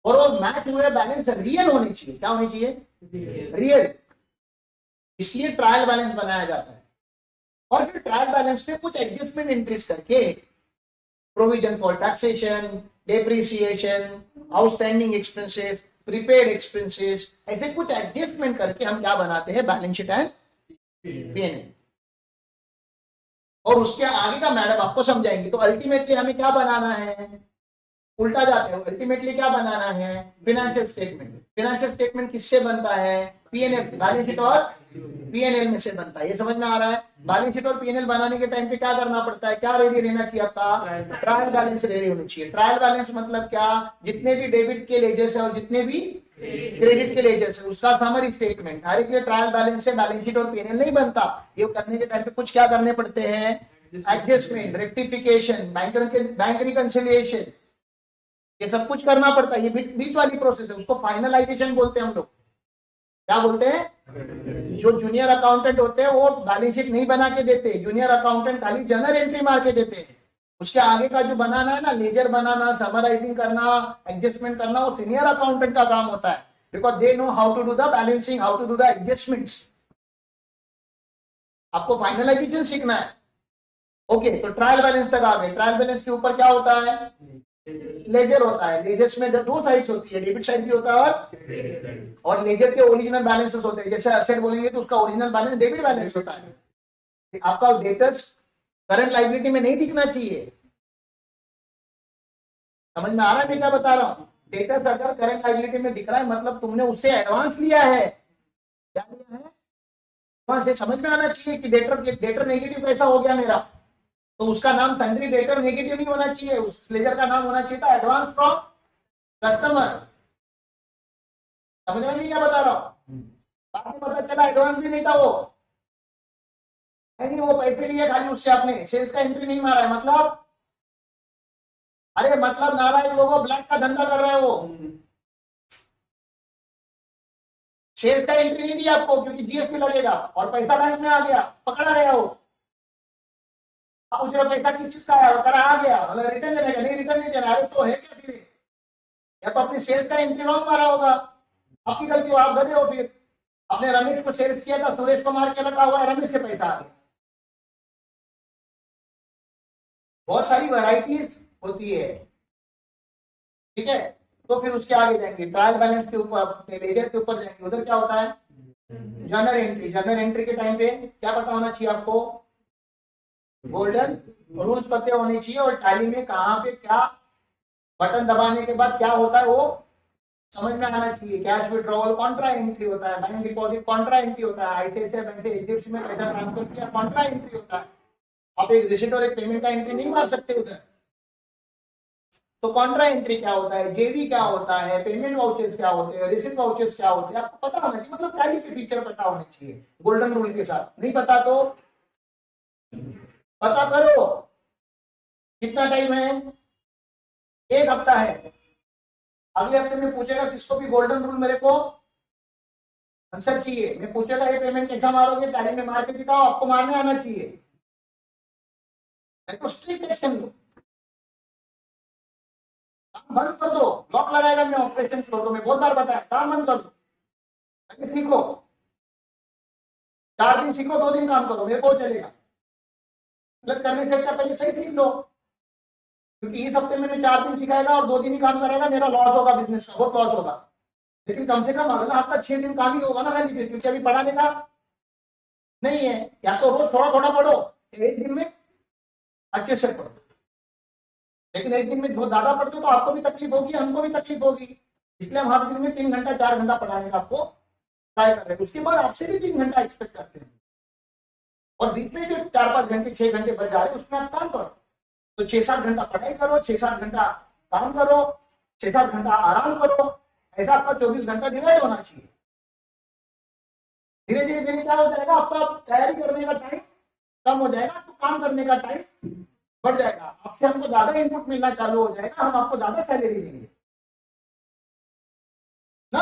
और वो मैच हुए बैलेंस रियल होने चाहिए। क्या होने चाहिए? रियल। इसलिए ट्रायल बैलेंस बनाया जाता है। और फिर ट्रायल बैलेंस में कुछ एडजस्टमेंट एंट्रीज करके provision for taxation, depreciation, outstanding expenses, prepaid expenses, ऐसे कुछ एडजस्टमेंट करके हम क्या बनाते हैं? Balance sheet and PNL. और उसके आगे का मैडम आपको समझाएंगे। तो अल्टीमेटली हमें क्या बनाना है? उल्टा जाते हैं। अल्टीमेटली क्या बनाना है? Financial statement. फाइनेंशियल स्टेटमेंट किससे बनता है? पीएनएल, बैलेंस शीट और पीएनएल में से बनता है। ये समझ में आ रहा है? बैलेंस शीट और पीएनएल बनाने के टाइम पे क्या करना पड़ता है? क्या रेडी रहना चाहिए आपका? ट्रायल बैलेंस रेडी होनी चाहिए। ट्रायल बैलेंस मतलब क्या? जितने भी डेबिट के लेजर्स है और जितने भी क्रेडिट के लेजर्स है उसका summary statement. Directly trial balance से बैलेंस शीट और पीएनएल नहीं बनता। ये करने के टाइम पे कुछ क्या करने पड़ते हैं? एडजस्टमेंट, रेक्टिफिकेशन, बैंक रिकंसिलिएशन, ये सब कुछ करना पड़ता है। ये बीच वाली प्रोसेस है, उसको फाइनलाइजेशन बोलते हैं हम लोग। क्या बोलते हैं? जो जूनियर अकाउंटेंट होते हैं वो बैलेंस शीट नहीं बना के देते। जूनियर अकाउंटेंट खाली जनरल एंट्री मार के देते हैं। उसके आगे का जो बनाना है ना, लेजर बनाना, समराइजिंग करना, एडजस्टमेंट करना, वो सीनियर अकाउंटेंट का काम होता है। Because they know how to do the balancing, how to do the adjustments. आपको फाइनलाइजेशन सीखना है। ओके, तो ट्रायल बैलेंस तक आ गए। ट्रायल बैलेंस के ऊपर क्या होता है? लेजर होता है। लेजर्स में जब दो साइड्स होती है, डेबिट साइड भी होता है और लेजर के ओरिजिनल बैलेंसेस होते हैं। जैसे असेट बोलेंगे तो उसका ओरिजिनल बैलेंस डेबिट बैलेंस होता है। आपका डेटर्स करंट लायबिलिटी में नहीं दिखना चाहिए। समझ में आ रहा है मैं क्या बता रहा हूँ? डेटर्स अगर करंट लायबिलिटी में दिख रहा है मतलब तुमने उससे एडवांस लिया है। क्या लिया है? एडवांस। समझ में आना चाहिए कि डेटर नेगेटिव पैसा हो गया मेरा, तो उसका नाम सन्ड्री डेटर नेगेटिव नहीं होना चाहिए, उस लेजर का नाम होना चाहिए था एडवांस फ्रॉम कस्टमर। समझ में नहीं क्या बता रहा हूँ? बाद में पता चला एडवांस भी नहीं था वो। नहीं, वो पैसे लिए खाली उससे, आपने सेल्स का एंट्री नहीं मारा है। मतलब अरे मतलब नारायण लोगों ब्लैक का धंधा कर रहे हैं वो। सेल्स का एंट्री नहीं दिया आपको क्योंकि जीएसटी लगेगा और पैसा बैंक में आ गया, पकड़ा गया वो। आप पूछ रहे पैसा किस चीज का है? करा आ गया, मतलब रिटर्न देगा? नहीं, रिटर्न नहीं देना। अरे तो है क्या फिर? या तो अपनी सेल्स का एंट्री रॉन्ग मारा होगा, आपकी गलती हो, आप गधे हो। फिर आपने रमेश को सेल्स किया था, सुरेश को मार के रखा हुआ है, रमेश से पैसा आ गया। बहुत सारी वैरायटीज होती है, ठीक है? तो फिर उसके आगे जाएंगे ट्रायल बैलेंस के ऊपर, लेजर के ऊपर जाएंगे। उधर क्या होता है? Journal entry. जर्नल एंट्री के टाइम पे क्या पता होना चाहिए आपको? गोल्डन रूल्स पते होने चाहिए और टैली में कहाँ पे क्या बटन दबाने के बाद क्या होता है वो समझ में आना चाहिए। कैश विड्रॉवल कॉन्ट्रा एंट्री होता है, बैंक डिपॉजिट कॉन्ट्रा एंट्री होता है, आईसीआईसीआई बैंक से एचडीएफसी में पैसा ट्रांसफर किया कॉन्ट्रा एंट्री होता है। आप एक रिसिट और एक पेमेंट का एंट्री नहीं मार सकते उधर। तो कॉन्ट्रा एंट्री क्या होता है, जेवी क्या होता है, पेमेंट वाउचर्स क्या होते हैं, रिसिट वाउचर्स क्या होते हैं, आपको पता होना चाहिए, मतलब टैली के फीचर पता होने चाहिए गोल्डन रूल के साथ। नहीं पता तो पता करो। कितना टाइम है, 1 हफ्ता है। अगले हफ्ते में पूछेगा किसको भी गोल्डन रूल मेरे को आंसर चाहिए, मैं पूछेगा ये पेमेंट कैसा मारोगे, टैली में मार के दिखाओ, आपको मारने आना चाहिए, तो स्ट्रिक्ट एक्शन लो। काम बंद कर दो, लॉक लगाएगा मैं ऑपरेशन फ्लोर को, मैं बहुत बार बताया, काम बंद कर दो, अरे सीखो, 4 दिन सीखो, 2 दिन काम करो, मेरे को चलेगा। गलत करने से अच्छा पहले सही सीख लो, क्योंकि इस हफ्ते में मैं 4 दिन सिखाएगा और 2 दिन ही काम करेगा, मेरा लॉस होगा, बिजनेस का बहुत लॉस होगा। लेकिन कम से कम अगला हफ्ता 6 दिन काम ही होगा ना खाली, क्योंकि अभी पढ़ाने का नहीं है। या तो रोज थोड़ा थोड़ा पढ़ो, 1 दिन में अच्छे से पढ़ो, लेकिन 1 दिन में बहुत ज्यादा पढ़ते हो तो आपको भी तकलीफ होगी, हमको भी तकलीफ होगी। इसलिए हम हर दिन में 3 घंटा 4 घंटा पढ़ाने का आपको ट्राई कर रहे हैं। उसके बाद आपसे भी 3 घंटा एक्सपेक्ट करते हैं, और बीच में जो 4-5 घंटे 6 घंटे बच जा रहे हैं उसमें आप काम करो। तो 6-7 घंटा पढ़ाई करो, 6-7 घंटा काम करो, 6-7 घंटा आराम करो, ऐसा आपका 24 घंटा डिवाइड होना चाहिए। धीरे धीरे धीरे क्या हो जाएगा, आपका तैयारी करने का टाइम कम हो जाएगा, तो काम करने का टाइम बढ़ जाएगा, आपसे हमको ज्यादा इनपुट मिलना चालू हो जाएगा, हम आपको ज्यादा सैलरी देंगे ना।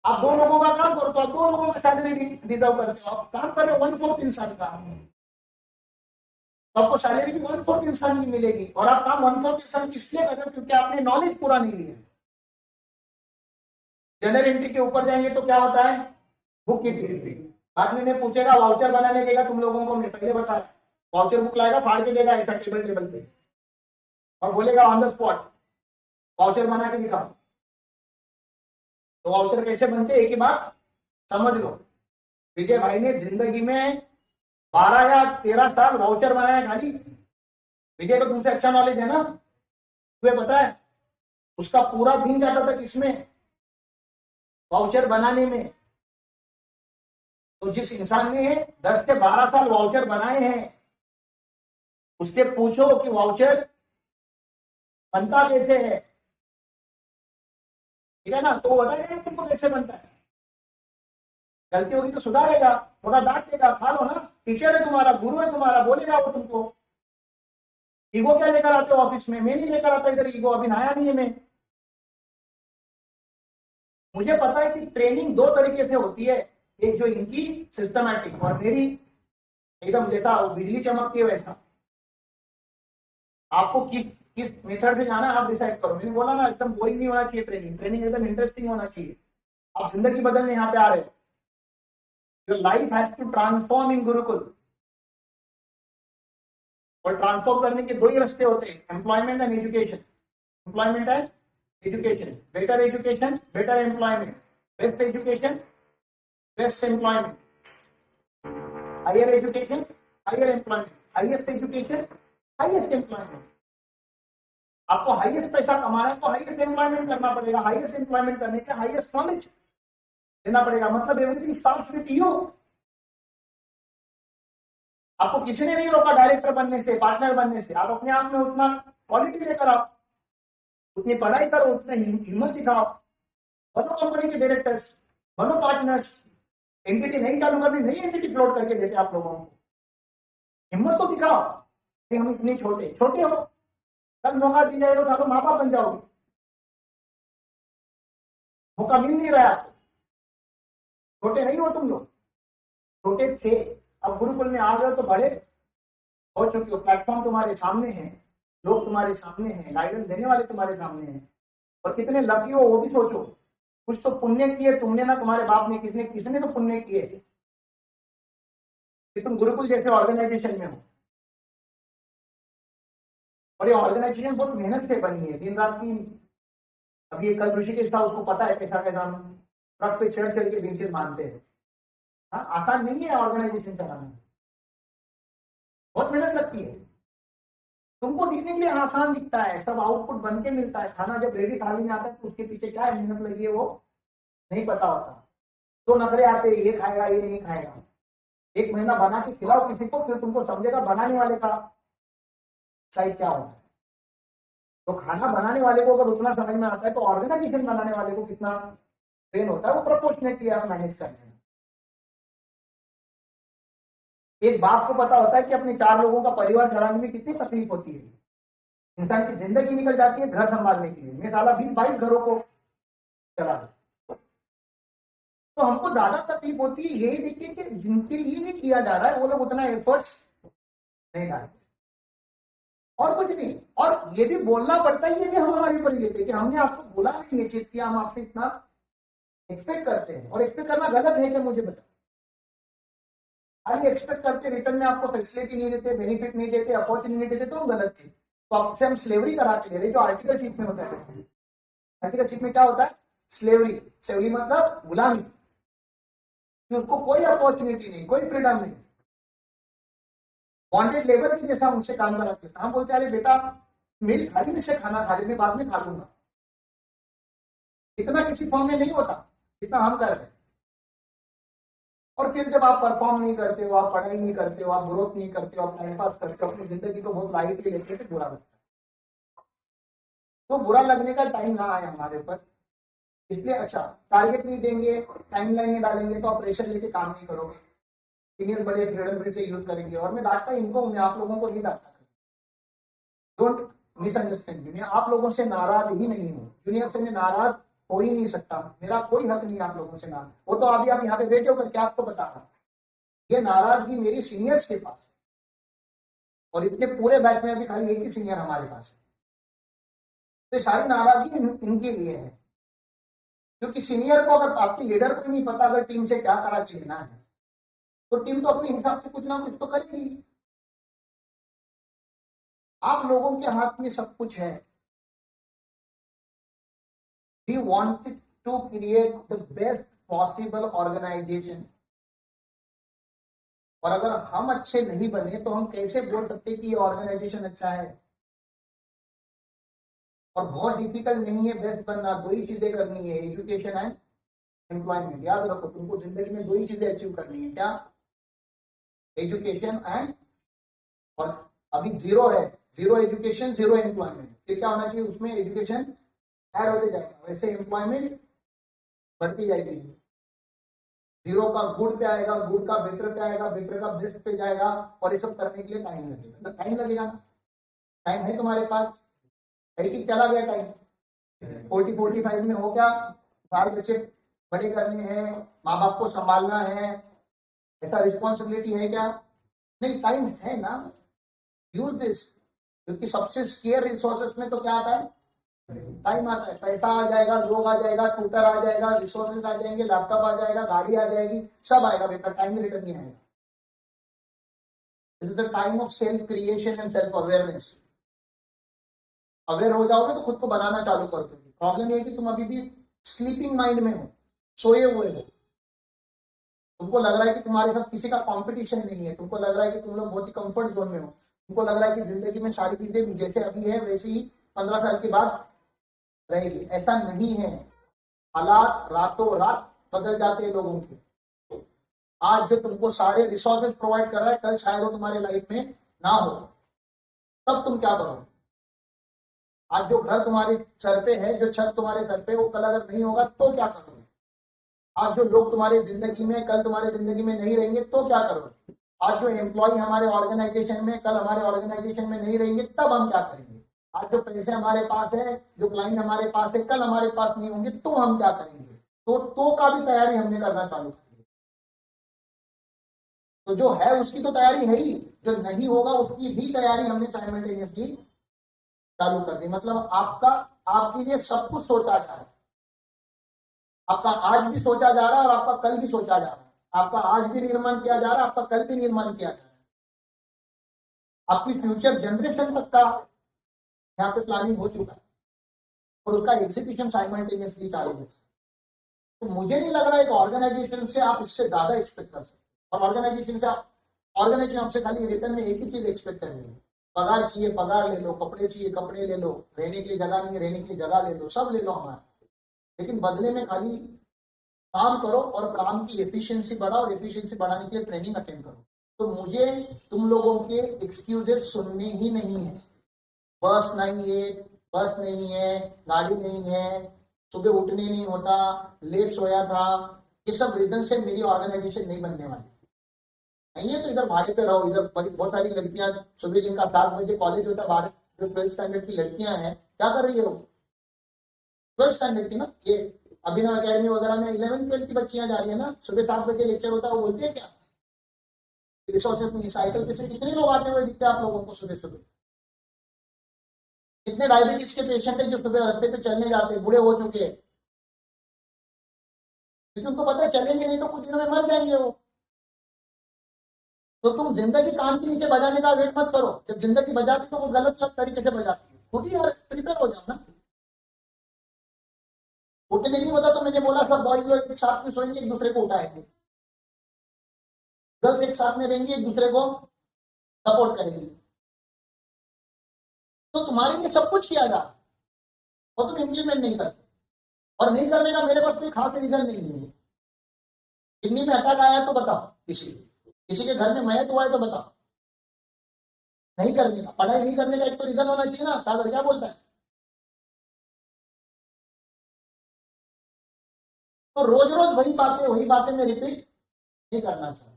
आप 2 लोगों का काम करो तो आप 2 लोगों का सैलरी डिजर्व करते हो, आप काम कर रहे हो 1/4 इंसान का, तो आपको सैलरी की 1/4 इंसान की मिलेगी। और आप काम 1/4 इंसान इसलिए कर रहे हो क्योंकि आपने नॉलेज पूरा नहीं लिया। जनरल एंट्री के ऊपर जाएंगे तो क्या होता है, बुक कीपिंग। आदमी ने पूछेगा वाउचर बनाने देगा तुम लोगों को, मैं पहले बताया, वाउचर बुक लाएगा, फाड़ के देगा ऐसा टेबल टेबल पे, और बोलेगा ऑन द स्पॉट वाउचर बना के दिखाओ। तो वाउचर कैसे बनते, एक ही बात समझ लो, विजय भाई ने जिंदगी में 12 या 13 साल वाउचर बनाया खाली। विजय को तुमसे अच्छा नॉलेज है ना, तुम्हें पता है उसका पूरा दिन जाता था किसमें, वाउचर बनाने में। तो जिस इंसान ने 10 से 12 साल वाउचर बनाए हैं, उससे पूछो कि वाउचर बनता कैसे है, ठीक है ना, तो वो बताएगा तुमको कैसे बनता है। गलती होगी तो सुधारेगा, थोड़ा डांट देगा, खा लो ना, टीचर है तुम्हारा, गुरु है तुम्हारा, बोलेगा वो तुमको। ईगो क्या लेकर आते हो ऑफिस में, मैं नहीं लेकर आता इधर ईगो, अभी नया नहीं है मैं। मुझे पता है कि ट्रेनिंग 2 तरीके से होती है, एक जो इनकी सिस्टमैटिक और मेरी एकदम जैसा बिजली चमकती है वैसा। आपको किस किस मेथड से जाना है आप डिसाइड करो। मैंने बोला ना एकदम बोरिंग नहीं होना चाहिए, ट्रेनिंग ट्रेनिंग एकदम इंटरेस्टिंग होना चाहिए। आप जिंदगी बदलने यहाँ पे आ रहे हो, your life has to transform in Gurukul. और ट्रांसफॉर्म करने के 2 ही रास्ते होते हैं, employment and education. Employment and education, better education better employment, best education best employment, higher education higher employment, highest education highest employment. आपको हाईएस्ट पैसा कमाना है तो हाईएस्ट एम्प्लॉयमेंट करना पड़ेगा, हाईएस्ट एम्प्लॉयमेंट करने के हाईएस्ट नॉलेज देना पड़ेगा, मतलब एवरीथिंग स्टार्ट्स विद यू। आपको किसी ने नहीं रोका डायरेक्टर बनने से, पार्टनर बनने से, आप अपने आप में उतना क्वालिटी लेकर आओ, उतनी पढ़ाई करो, उतना हिम्मत दिखाओ, बनो कंपनी के डायरेक्टर्स, बनो पार्टनर्स। एंटिटी नहीं चालू करनी, नई एंटिटी फ्लोट करके देते आप लोगों को, हिम्मत तो दिखाओ कि हम इतने छोटे छोटे हो, कल मौका दी जाएगा तो आप माँ बाप बन जाओगे, मौका मिल नहीं रहा आपको, छोटे नहीं हो तुम लोग, छोटे थे, अब गुरुकुल में आ गए तो बड़े हो चुके हो, प्लेटफॉर्म तुम्हारे सामने है, लोग तुम्हारे सामने हैं, गाइडेंस देने वाले तुम्हारे सामने हैं, और कितने लकी हो वो भी सोचो। कुछ तो पुण्य किए तुमने ना, तुम्हारे बाप ने, किसने किसने तो पुण्य किए कि तुम गुरुकुल जैसे ऑर्गेनाइजेशन में हो। और ये ऑर्गेनाइजेशन बहुत मेहनत से बनी है, दिन रात की। अभी ये कल ऋषिकेश था, उसको पता है कैसा कैसा हम ट्रक पे चढ़ चढ़ के बेंचेस मानते हैं। हाँ, आसान नहीं है ऑर्गेनाइजेशन चलाना, बहुत मेहनत लगती है। तुमको दिखने के लिए आसान दिखता है, सब आउटपुट बन के मिलता है, खाना जब रेडी थाली में आता है तो उसके पीछे क्या मेहनत लगी है वो नहीं पता होता। तो नखरे आते हैं, ये खाएगा ये नहीं खाएगा, 1 महीना बना के खिलाओ किसी को, फिर तुमको समझेगा बनाने वाले का साइड क्या होता है। तो खाना बनाने वाले को अगर उतना समझ में आता है तो ऑर्गेनाइजेशन बनाने वाले को कितना पेन होता है वो प्रोपोर्शनेटली आप मैनेज करते हैं। एक बाप को पता होता है कि अपने 4 लोगों का परिवार चलाने में कितनी तकलीफ होती है, इंसान की जिंदगी निकल जाती है घर संभालने के लिए, मैं साला 20-22 घरों को चला दूं। तो हमको ज्यादा तकलीफ होती है यही देखिए कि जिनके लिए ये किया जा रहा है वो लोग उतना एफर्ट्स नहीं डालते और कुछ नहीं। और ये भी बोलना पड़ता है, ये भी हम हमारे ऊपर लेते हैं कि हमने आपको बोला नहीं ये चीज किया, हम आपसे इतना एक्सपेक्ट करते हैं। और एक्सपेक्ट करना गलत है क्या, मुझे बता। खाली एक्सपेक्ट करते रिटर्न में आपको फैसिलिटी नहीं देते, बेनिफिट नहीं देते, अपॉर्चुनिटी नहीं देते तो हम गलत थे। तो आपसे हम स्लेवरी करा के दे रहे, जो आर्टिकलशिप में होता है। आर्टिकलशिप में क्या होता है, स्लेवरी। स्लेवरी मतलब गुलामी, कि उसको कोई अपॉर्चुनिटी नहीं, कोई फ्रीडम नहीं, बॉन्डेड लेबर की जैसा उनसे काम करा के। हम बोलते अरे बेटा मेरी थाली में से खाना खा ले, मैं बाद में खा लूंगा। इतना किसी फॉर्म में नहीं होता जितना हम कर रहे हैं। और फिर जब आप परफॉर्म नहीं करते हो, आप पढ़ाई नहीं करते हो, आप ग्रोथ नहीं करते हो, आप टाइम पास करते हो, अपनी जिंदगी को बहुत लाइटली लेते हो, तो बुरा लगता है। तो बुरा लगने का टाइम ना आए हमारे ऊपर, इसलिए अच्छा टारगेट नहीं देंगे, टाइमलाइन नहीं डालेंगे तो आप प्रेशर लेके काम नहीं करोगे। सीनियर बड़े फ्रीडम से यूज करेंगे। और मैं डांटता इनको, मैं आप लोगों को नहीं डांटता। डोंट मिसअंडरस्टैंड मी, मैं आप लोगों से नाराज ही नहीं हूँ। जूनियर से मैं नाराज हो ही नहीं सकता, मेरा कोई हक नहीं आप लोगों से ना। वो तो अभी आप यहाँ पे बैठे होकर क्या आपको बता रहा, ये नाराजगी मेरी सीनियर्स के पास, और इतने पूरे बैच में अभी खाली एक ही सीनियर हमारे पास है। तो सारी नाराजगी इनके लिए है, क्योंकि सीनियर को अगर आपके लीडर को नहीं पता अगर टीम से क्या करा के लेना है, तो टीम तो अपने हिसाब से कुछ ना कुछ तो करेगी। आप लोगों के हाथ में सब कुछ है। We wanted to create the best possible organization, और अगर हम अच्छे नहीं बने तो हम कैसे बोल सकते कि ये ऑर्गेनाइजेशन अच्छा है। और बहुत डिफिकल्ट नहीं है बेस्ट बनना, 2 ही चीजें करनी है, एजुकेशन एंड एम्प्लॉयमेंट। याद रखो, तुमको जिंदगी में 2 ही चीजें अचीव करनी है, क्या, एजुकेशन एंड, और अभी 0 है, 0 एजुकेशन 0 एम्प्लॉयमेंट। फिर क्या होना चाहिए उसमें, एजुकेशन ऐड होते जाएगा, वैसे एम्प्लॉयमेंट बढ़ती जाएगी। 0 का गुड पे आएगा, गुड का बेटर पे आएगा, बेटर का बेस्ट पे जाएगा। और ये सब करने के लिए टाइम लगेगा, टाइम लगेगा। टाइम है तुम्हारे पास, कि चला गया टाइम, 40-45 में हो क्या, बाल बच्चे बड़े करने हैं, माँ बाप को संभालना है, ऐसा रिस्पॉन्सिबिलिटी है क्या, नहीं, टाइम है ना, यूज दिस। क्योंकि सबसे स्केयर रिसोर्सेस में तो क्या आता है, टाइम आता है। पैसा आ जाएगा, लोग आ जाएगा, ट्यूटर आ जाएगा, रिसोर्सेज आ जाएंगे, लैपटॉप आ जाएगा, गाड़ी आ जाएगी, सब आएगा, बेटा टाइम में रिटर्न नहीं आएगा। This is the time of self creation and self awareness. Aware हो जाओगे तो खुद को बनाना चालू कर दोगे। प्रॉब्लम ये है कि तुम अभी भी स्लीपिंग माइंड में हो, सोए हुए हो। तुमको लग रहा है कि तुम्हारे साथ किसी का कंपटीशन नहीं है, तुमको लग रहा है कि तुम लोग बहुत ही कंफर्ट जोन में हो, तुमको लग रहा है कि जिंदगी में सारी चीजें जैसे अभी है वैसे ही 15 साल के बाद रहेगी। ऐसा नहीं है, हालात रातों रात बदल जाते हैं लोगों के। आज जो तुमको सारे रिसोर्सेज प्रोवाइड कर रहा है, कल शायद वो तुम्हारे लाइफ में ना हो, तब तुम क्या करोगे। आज जो घर तुम्हारे सर पे है, जो छत तुम्हारे सर पे, वो कल अगर नहीं होगा तो क्या करोगे। आज जो लोग तुम्हारी जिंदगी में, कल तुम्हारी जिंदगी में नहीं रहेंगे तो क्या करोगे। आज जो एम्प्लॉय हमारे ऑर्गेनाइजेशन में, कल हमारे ऑर्गेनाइजेशन में नहीं रहेंगे, तब हम क्या करेंगे। आज जो पैसे हमारे पास है, जो क्लाइंट हमारे पास है, कल हमारे पास नहीं होंगे तो हम क्या करेंगे। तो का भी तैयारी हमने करना चालू कर दी। तो जो है उसकी तो तैयारी है ही, जो नहीं होगा उसकी भी तैयारी हमने साइमल्टेनियसली चालू कर दी। मतलब आपके लिए सब कुछ सोचा जा रहा है। आपका आज भी सोचा जा रहा है और आपका कल भी सोचा जा रहा है। आपका आज भी निर्माण किया जा रहा है, आपका कल भी निर्माण किया जा रहा है। आपकी फ्यूचर जनरेशन तक का यहाँ पे प्लानिंग हो चुका है और उसका एग्जीक्यूशन साइमल्टेनियसली चालू है। तो मुझे नहीं लग रहा है कि ऑर्गेनाइजेशन से आप इससे ज्यादा एक्सपेक्ट कर सकते। और ऑर्गेनाइजेशन आपसे खाली रिटर्न में एक ही चीज एक्सपेक्ट करेंगे, पगार चाहिए पगार ले लो, कपड़े चाहिए कपड़े ले लो, रहने की जगह नहीं रहने की जगह ले लो, सब ले लो हमारा। लेकिन बदले में खाली काम करो और काम की एफिशिएंसी बढ़ाओ और एफिशिएंसी बढ़ाने के लिए ट्रेनिंग अटेंड करो। तो मुझे तुम लोगों के एक्सक्यूजेस सुनने ही नहीं है। बस नहीं है, बस नहीं है, गाड़ी नहीं है, सुबह उठने नहीं होता, लेट सोया था, ये सब रीजन से मेरी ऑर्गेनाइजेशन नहीं बनने वाली। नहीं है तो इधर भाड़े पे रहो। इधर बहुत सारी लड़कियां सुबह जिनका 7 बजे कॉलेज होता है, बाहर जो 12th स्टैंडर्ड की लड़कियां हैं, क्या कर रही है वो? 12th स्टैंडर्ड की ना, ये अभिनव अकेडमी वगैरह में 11th 12th की बच्चियां जा रही है ना, सुबह 7 बजे लेक्चर होता है, वो बोलते हैं क्या रिसोर्सेज में साइकिल पे से कितने लोग आते हुए दिखते हैं आप लोगों को सुबह सुबह? कितने डायबिटीज के पेशेंट है जो सुबह रास्ते पे चलने जाते हैं, बूढ़े हो चुके हैं, क्योंकि उनको पता है चलेंगे नहीं तो कुछ दिनों में मर जाएंगे वो। तो तुम जिंदगी कान के नीचे बजाने का वेट मत करो। जब जिंदगी बजाती तो वो गलत तरीके से बजाती है, खुद ही यार प्रिपेयर हो जाओ ना। उठने नहीं होता तो मैंने बोला सब बॉयज लोग एक साथ में सोएंगे, एक दूसरे को उठाएंगे, गर्ल्स एक साथ में रहेंगे, एक दूसरे को सपोर्ट करेंगे। तो तुम्हारे लिए सब कुछ किया जा रहा और तुम इम्प्लीमेंट नहीं करते, और नहीं करने का मेरे पास कोई खास रीजन नहीं है। किडनी में अटैक आया तो बताओ, किसी के घर में मयत हुआ है तो बताओ। नहीं करने का, पढ़ाई नहीं करने का एक तो रीजन होना चाहिए ना। सागर क्या बोलता है? तो रोज रोज वही बातें मैं रिपीट नहीं करना चाहता।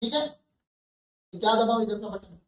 ठीक है, क्या दबाओ इधर का बटन?